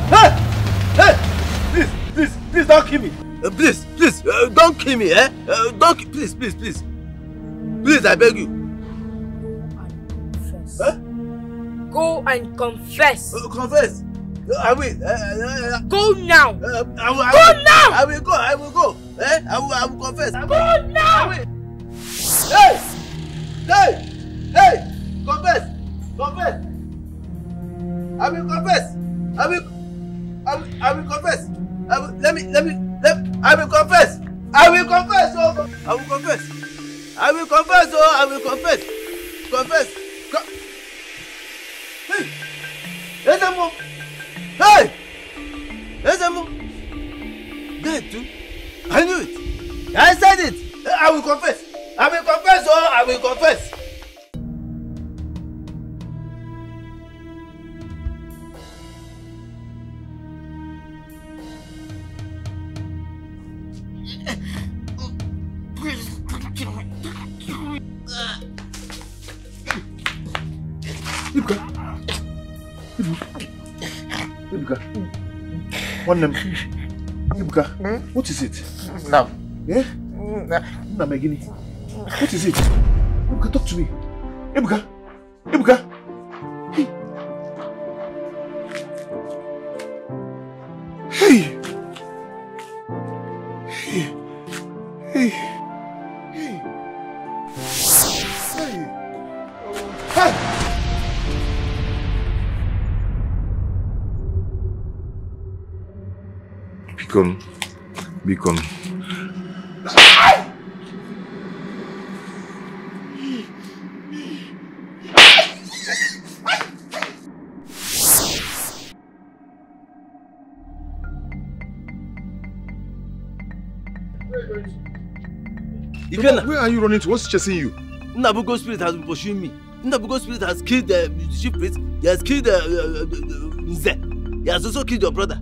Hey! Please don't kill me. Please, don't kill me, eh? Please. Please, I beg you. Go and confess. Confess? I will. Go now. Go now. I will go. I will confess. Go now. Hey! Confess. I will confess. I will confess. I will confess. I will confess. Confess. Hey! Ezemo! Dead too? I knew it. I said it. I will confess. I will confess. Ibuka. One name. Ibuka. What is it? Now. Yeah? Now, Megini. What is it? Ibuka, talk to me. Ibuka. Ibuka. Hey. Hey. Hey. Hey. Hey. Hey. Beacon. Where are you running to? What's chasing you? Nabugo spirit has been pursuing me. Nabugo spirit has killed the chief priest. He has killed Nze. He has also killed your brother.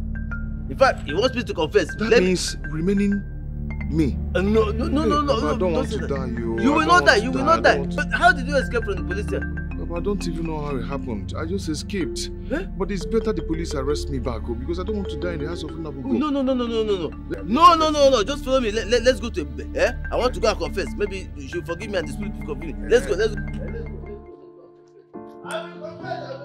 In fact, he wants me to confess. That means remaining me. No. I don't want to die. You will not die. You will not die. But how did you escape from the police here? I don't even know how it happened. I just escaped. But it's better the police arrest me back because I don't want to die in the house of Nabugo. No. Just follow me. Let's go to Ebube. I want to go and confess. Maybe you should forgive me and the spirit will forgive me. Let's go. I will confess.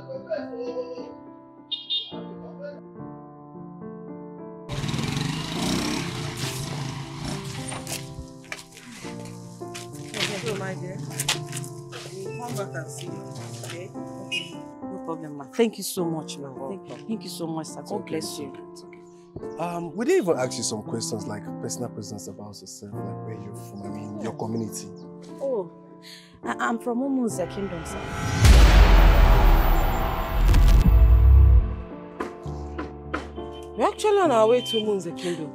My dear, we'll come back and see you, okay? No problem, ma. Thank you so much, ma. Thank you so much, sir. God bless you. We didn't even ask you some questions like personal questions about yourself, like where you're from, I mean, your community. Oh, I'm from Umunze Kingdom, sir. We're actually on our way to Umunze Kingdom.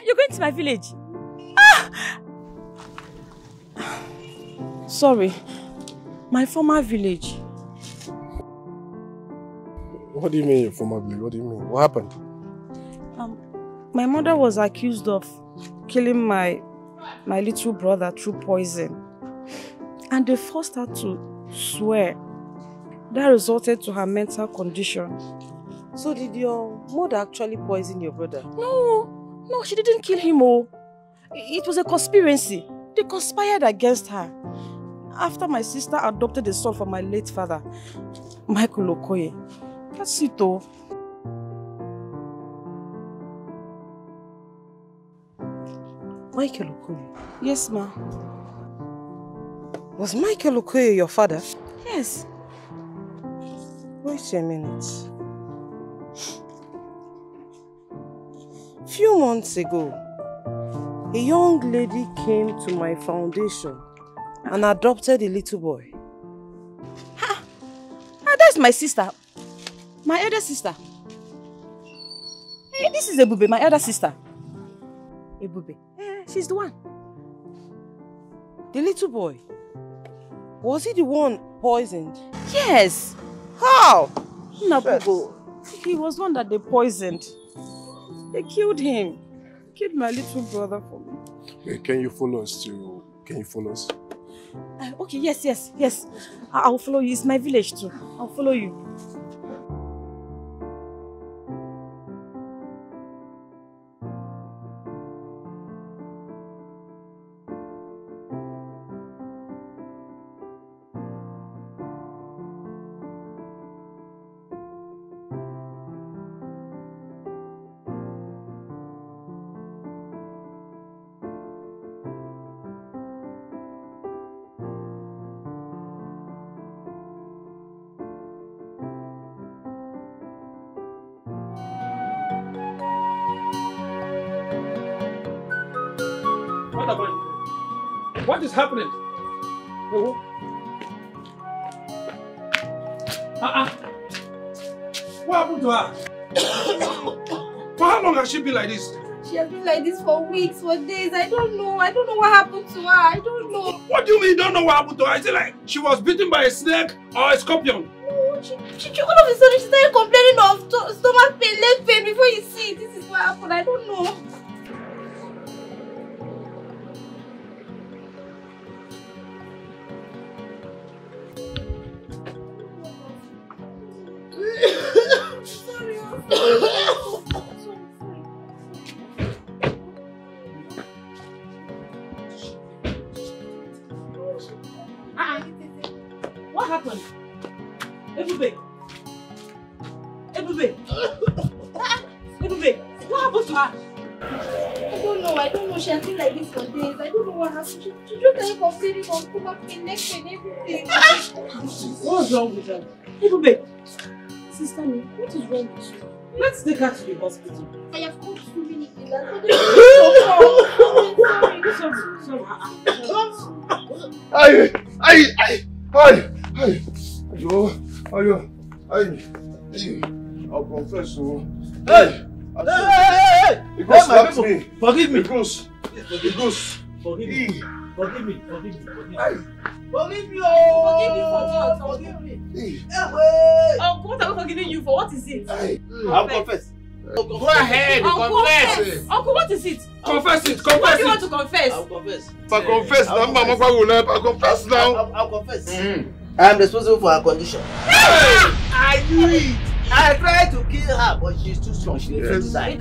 You're going to my village? Sorry, my former village. What do you mean your former village? What do you mean? What happened? My mother was accused of killing my little brother through poison. And they forced her to swear. That resulted to her mental condition. So did your mother actually poison your brother? No, she didn't kill him. It was a conspiracy. They conspired against her. After my sister adopted a son from my late father, Michael Okoye. That's it, though. Michael Okoye? Yes, ma. Was Michael Okoye your father? Yes. Wait a minute. Few months ago, a young lady came to my foundation and adopted a little boy. That's my sister. My elder sister. Hey, this is Ebube, my elder sister. Ebube. She's the one. The little boy? Was he the one poisoned? Yes. How? Nabugo. He was one that they poisoned. They killed him. Killed my little brother for me. Hey, can you follow us to... Can you follow us? Okay, yes. I'll follow you. It's my village too. I'll follow you. What is happening? What happened to her? For how long has she been like this? She has been like this for weeks, for days. I don't know what happened to her. I don't know. What do you mean you don't know what happened to her? Is it like she was bitten by a snake or a scorpion? No, all of a sudden she started complaining of stomach pain, leg pain before you see. This is what happened. I don't know. What happened? Ebube! Ebube! Ebube! What happened to her? I don't know. She has been like this for days. I don't know what happened. She just like complaining from stomach pain, neck pain, everything. What's wrong with her? Ebube! Sister, what is wrong with you? Let's take her to the hospital. I have called so many things. I'm I'll confess. Hey! It goes slapped me. Forgive me. It goes. Forgive me. Forgive me. Forgive me for what? Oh, what are we forgiving you for? What is it? I'll confess. Go ahead, confess. Uncle, what is it? Confess it, What confess do you want it. to confess? I'll confess. If I confess now, Mama will help. I confess now. I'll confess. I am responsible for her condition. I knew it. I tried to kill her, but she's too strong. She needs to die.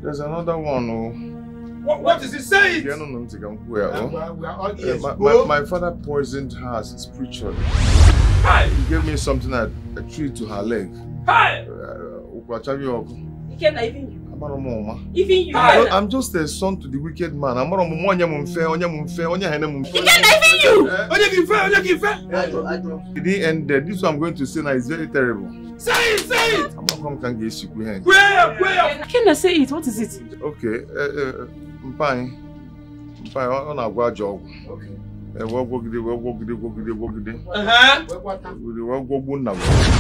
There's another one. What is he saying? My father poisoned her spiritually. He gave me something I treated to her leg. Even you. I'm just a son to the wicked man. I'm not He didn't end there. This one I'm going to say now is very terrible. Say it! I'm not going to get you. Where? Can I say it? What is it? Okay. Mpai, on a watch job. Okay.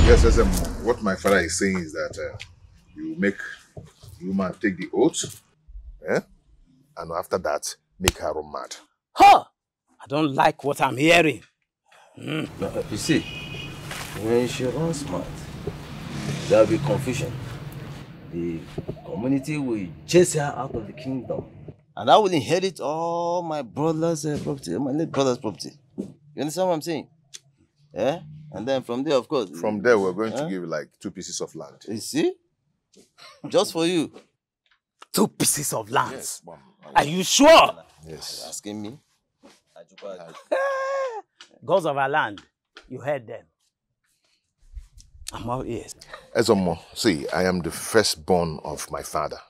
Yes, what my father is saying is that you make woman take the oath, and after that, make her run mad. Huh! I don't like what I'm hearing. You see, when she runs mad, there will be confusion. The community will chase her out of the kingdom. And I will inherit all my brother's property, my late brother's property. You understand what I'm saying? Yeah? And then from there, of course. From there, we're going to give like 2 pieces of land. You see? Just for you. 2 pieces of land? Yes, are you sure? Yes. You're asking me? Gods of our land, you heard them. I'm all ears. Ezomo, see, I am the firstborn of my father.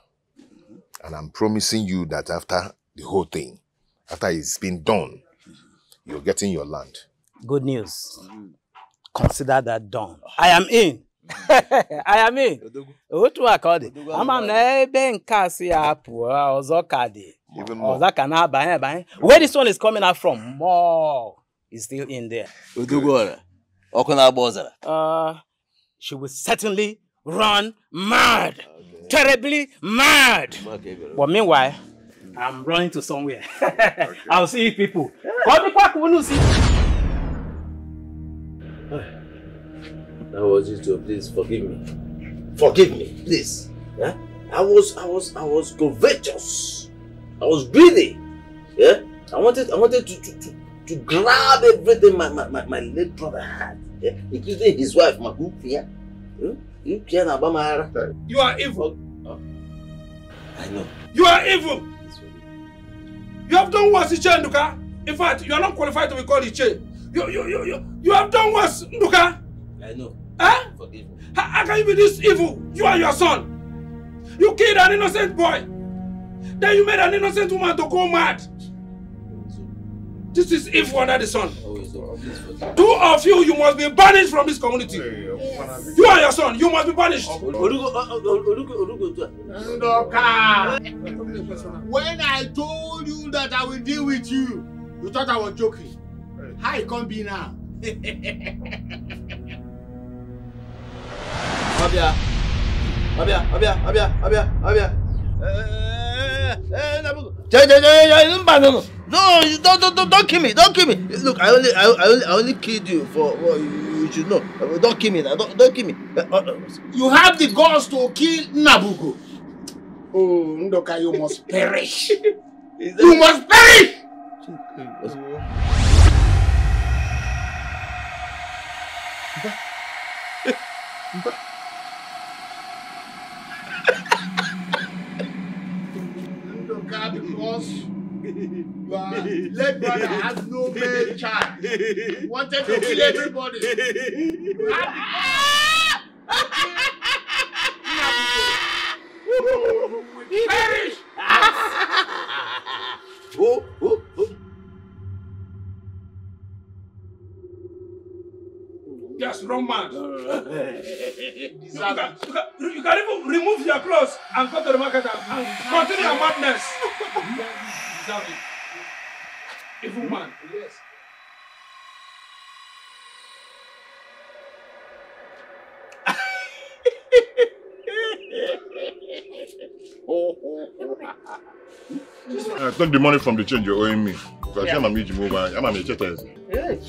And I'm promising you that after the whole thing, after it's been done, you're getting your land. Good news. Consider that done. I am in. I am in. What do I call it? I'm even more. Where this one is coming out from, more is still in there. She will certainly run mad. Okay. Terribly mad. Okay, but meanwhile, I'm running to somewhere. Okay. I'll see you people. That was it, so please forgive me. Forgive me, please. Yeah? I was covetous. I was greedy. Yeah? I wanted to grab everything my late brother had. Yeah? Including his wife, Makufia. You are evil. I know. You are evil. You have done worse, Iche Nduka. In fact, you are not qualified to be called Iche. You have done worse, Nduka. I know. Huh? Forgive me. How can you be this evil? You and your son. You killed an innocent boy. Then you made an innocent woman to go mad. This is evil under the sun. 2 of you, you must be banished from this community. Yes. You and your son, you must be banished. When I told you that I will deal with you, you thought I was joking. How it can be now? Abia. No, don't kill me. Don't kill me. Look, I only killed you for what you should know. Don't kill me. Don't kill me. You have the guts to kill Nabugo. Oh, Ndoka, you must perish. You must perish. Because your late brother has no male child. He wanted to kill everybody. Perish! Yes, wrong man. You can even remove your clothes and go to the market and continue your madness. Exactly. Evil man. Yes. Take the money from the change you're owing me. Because I'm a meeting move. I'm a meeting. Hey,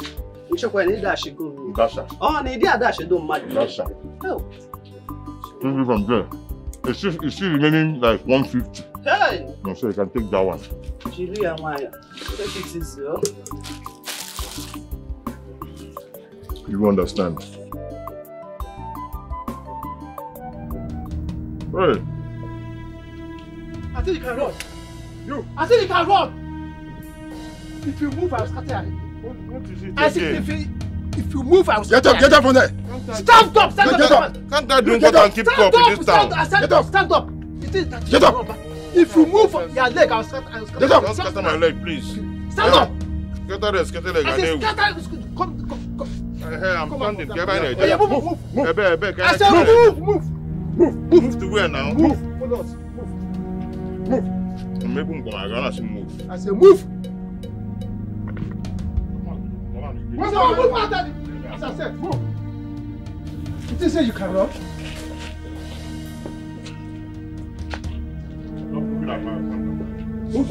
you should go and that should go. Dasha. Oh, and that should do mad. Dasha. Oh. From there. It's still remaining like 150. Hey. No, so you can take that one. Jiria Maya. Take it easy, oh. You understand? Hey. I think you can run. You. I think you can run. If you move, I'll scatter. What is it? I think if you move, I'll scatter. Get up from there. Stand up. Stand up. Can't I do what and keep up in this town? Stand up. Get up. If you move your leg, I'll scatter. Get up. Don't scatter my leg, please. Stand up. Scatter leg. I said scatter. Come. Hey, I'm standing. Get back there. Move. I said move. Move to where now? Move. Hold on. Move. Maybe I'm gonna see move. I said move. Move. Move. As I said, move. You think say you can run? Move.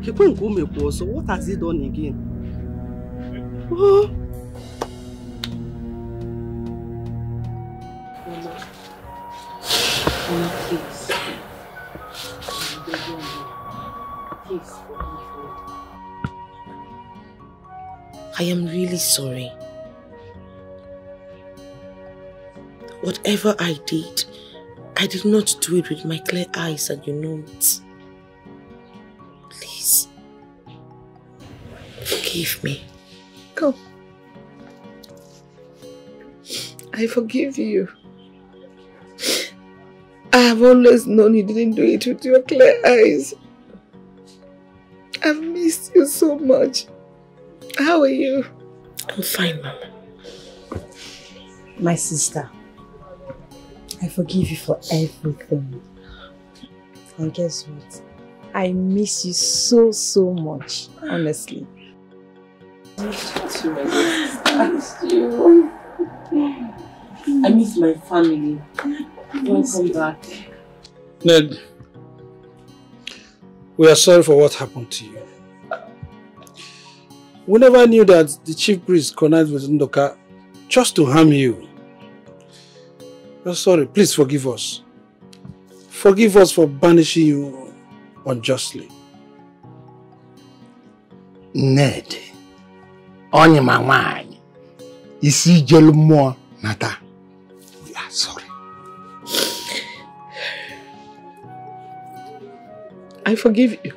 He couldn't go make so what has he done again? Oh. Please. Please. I am really sorry. Whatever I did not do it with my clear eyes, and you know it. Please, forgive me. Come. I forgive you. I have always known you didn't do it with your clear eyes. I've missed you so much. How are you? I'm fine, Mama. My sister, I forgive you for everything. And guess what? I miss you so much, honestly. I miss you, my sister. I miss you. I miss my family. Welcome back. Ned, we are sorry for what happened to you. We never knew that the chief priest connived with Ndoka just to harm you. We're sorry. Please forgive us. Forgive us for banishing you unjustly. Ned, onye ma nwaanyị, isi jelu mmụọ nata. We are sorry. I forgive you.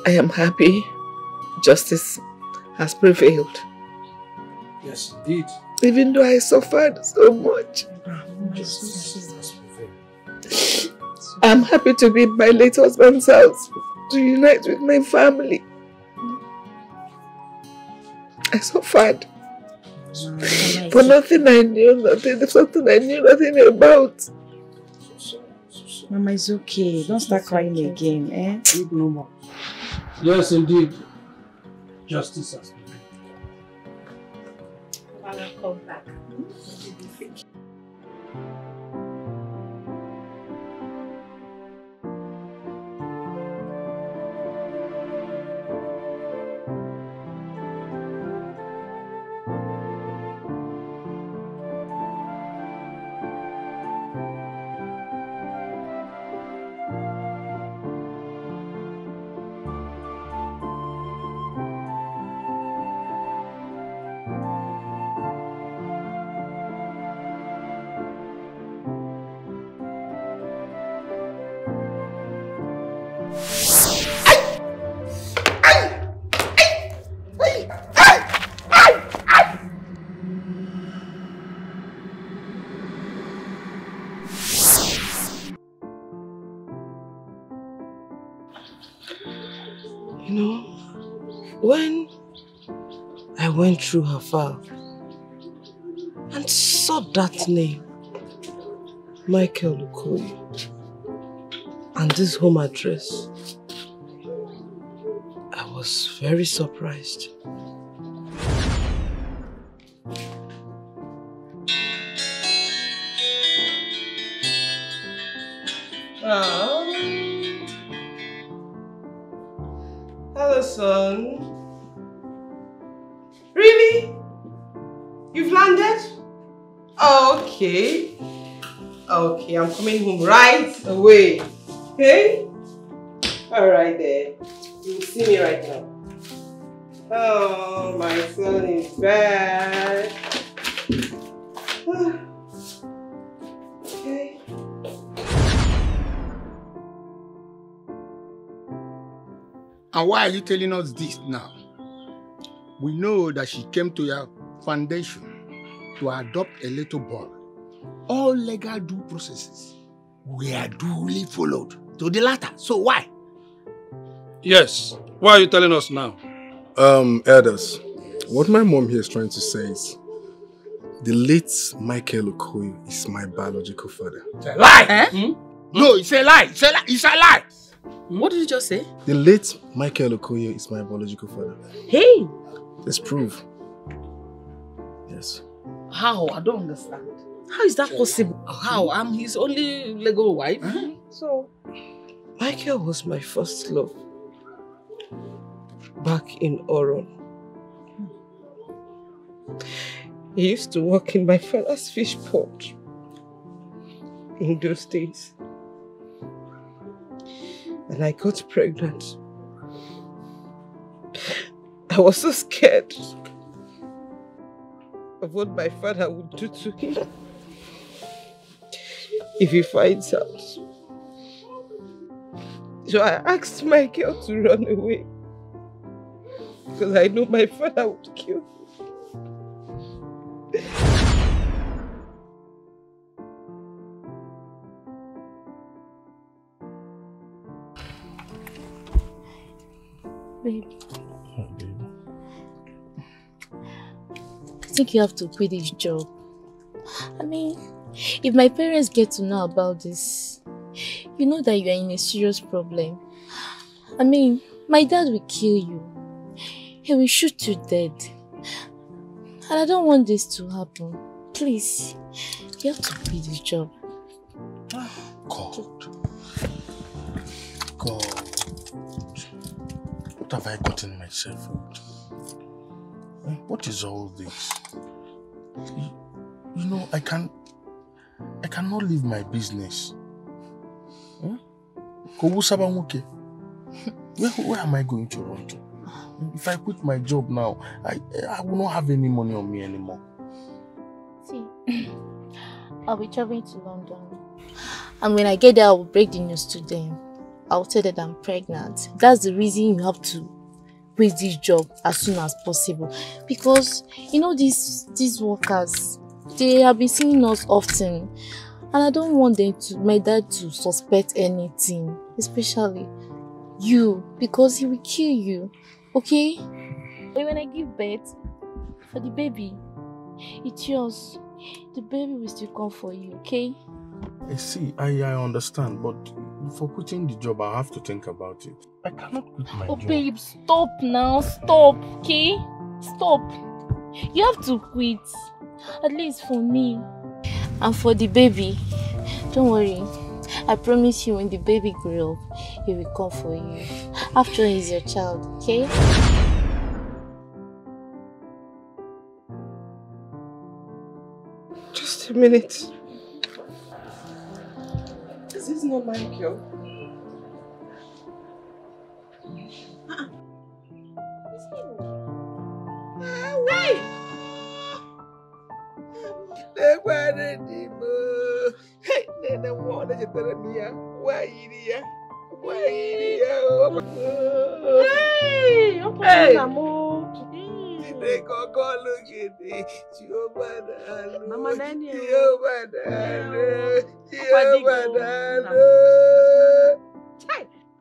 I am happy justice has prevailed. Yes, indeed. Even though I suffered so much. I'm happy to be in my late husband's house to unite with my family. I suffered for nothing I knew, something I knew nothing about. Mama, it's okay. Don't start crying again, eh? No more. Yes, indeed. Justice has been. I'll come back. You know, when I went through her file and saw that name, Michael Okoye, and this home address, I was very surprised. Oh. Hello, son. Really? You've landed? Okay. Okay, I'm coming home right away. Okay? Alright then. You will see me right now. Oh, my son is back. Okay. And why are you telling us this now? We know that she came to your foundation to adopt a little boy. All legal due processes were duly followed to the latter. So why? Yes. Why are you telling us now? Elders, what my mom here is trying to say is the late Michael Okoye is my biological father. It's a lie! Eh? No, it's a lie! It's a lie! It's a lie! What did you just say? The late Michael Okoye is my biological father. Hey! Let's prove. Yes. How? I don't understand. How is that possible? How? I'm his only legal wife. So, Michael was my first love. Back in Oron. He used to work in my father's fish port in those days. And I got pregnant. I was so scared of what my father would do to him if he finds out. So I asked Michael to run away because I know my father would kill him. Babe. I think you have to quit this job. I mean, if my parents get to know about this, you know that you are in a serious problem. I mean, my dad will kill you. He will shoot you dead. And I don't want this to happen. Please, you have to quit this job. God. What have I gotten myself into? What is all this? You know, I cannot leave my business. Where am I going to run to? If I quit my job now, I will not have any money on me anymore. See, I'll be traveling to London. And when I get there, I will break the news to them. I'll tell them I'm pregnant. That's the reason you have to quit this job as soon as possible. Because, you know, these workers, they have been seeing us often. And I don't want my dad to suspect anything. Especially you. Because he will kill you. Okay? But when I give birth for the baby, it's yours. The baby will still come for you, okay? I see, I understand, but for quitting the job, I have to think about it. I cannot quit my job. Oh, babe, stop now. Stop, okay? Stop. You have to quit. At least for me. And for the baby, don't worry. I promise you when the baby grows up, he will come for you. After he's your child, okay? Just a minute. Is this not Michael? Hey! Hey! Mama Daniel.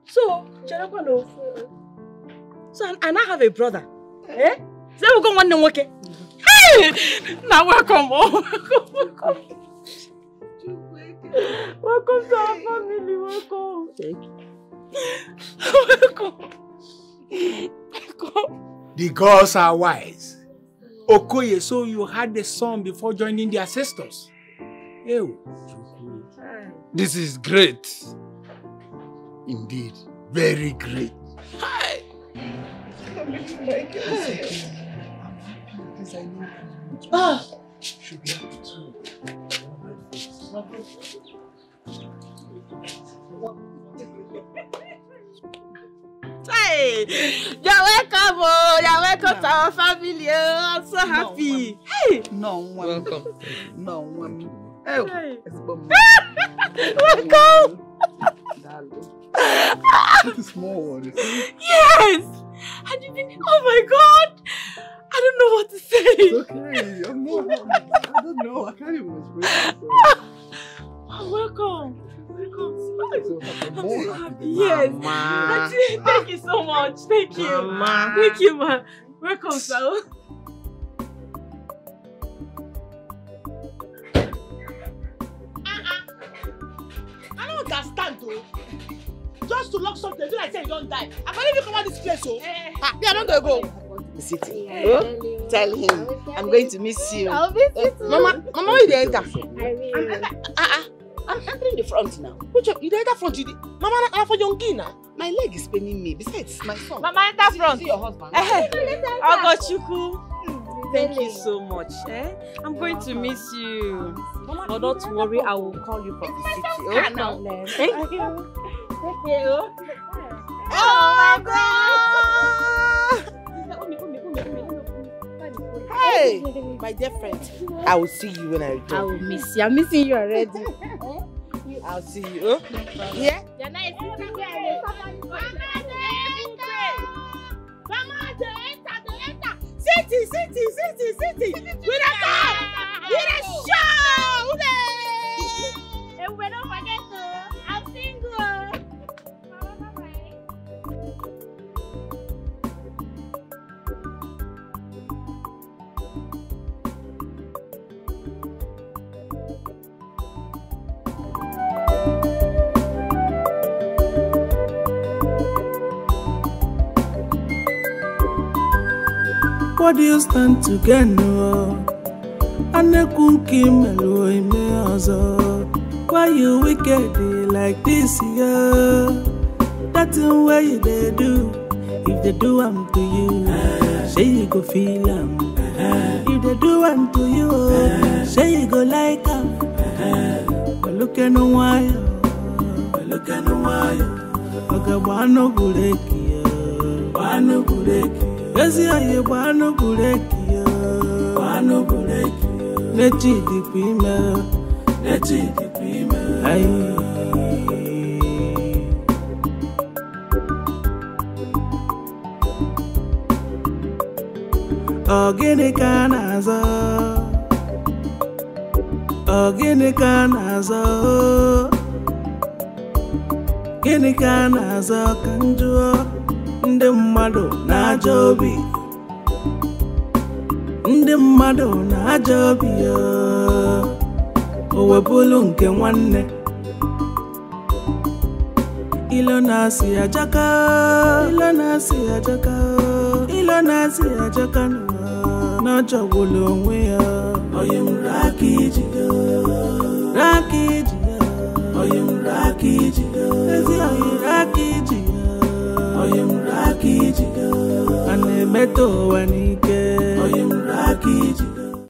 So, So and I have a brother. Eh? So we go one day work. Hey! Now welcome. Welcome. Welcome to our family. Welcome. Thank you. Welcome. The gods are wise. Okoye, so you had the son before joining their sisters. Ew. This is great. Indeed, very great. Hi. Ah. Hey, you're welcome. Oh, you're welcome to our family. Oh, I'm so happy. Hey, no, welcome. No, oh, welcome. Small one. Yes. And you've been. Oh my God. I don't know what to say. It's okay. I'm not. I don't know. I can't even explain myself. Oh, welcome. I'm so happy. Yes. Mama. Thank you so much. Thank you. Mama. Thank you, ma. Welcome, sir. I don't understand though. Just to lock something, feel like say you don't die. I can't even come out this place, oh. Me, I don't go. The city. Oh, tell him I'm going to miss you. I'll miss you too. Mama, where you enter? I'm entering the front now. Which you enter front? Mama, I'm for young now. My leg is paining me. Besides, my son. Mama, enter front. See your husband. Ogochukwu. Thank you so much. I'm going to miss you. But don't worry, I will call you from the city. Oh, no. Thank you. Thank you. Oh my God! Hey, my dear friend. I will see you when I return. I will miss you. I'm missing you already. I'll see you. Yeah? You're nice. City. We don't come. We don't show. And we don't forget to. I'm single. What do you stand to get no? Anekunki melo imeazo. Why you wicked like this, yeah? That's the way they do. If they do I'm to you, say you go feel them. If they do I'm to you, say you go like them. But look at no why, look at no why. Okay, wano gureki, wano gureki. Yesi aye wano gureki, wano gureki. Nechi di pime, nechi di pime. Aye. Ogini kanazo, ogini kanazo, gini kanazo kanjuo. Ndị mmadụ na-aja obi, ndị mmadụ na-aja obi ya. O wepụlụ nke nwanne, ilo na-asị ajaka, ilo na-asị ajaka, ilo na-asị ajaka na jọgbulu onwe ya. Oyi m raka iji ya, raka iji ya, oyi m raka iji ya, ezi oyi raka iji ya. Oyi m raka iji ya, a na-emetọ ụwa n'ike. Oyi m raka iji ya.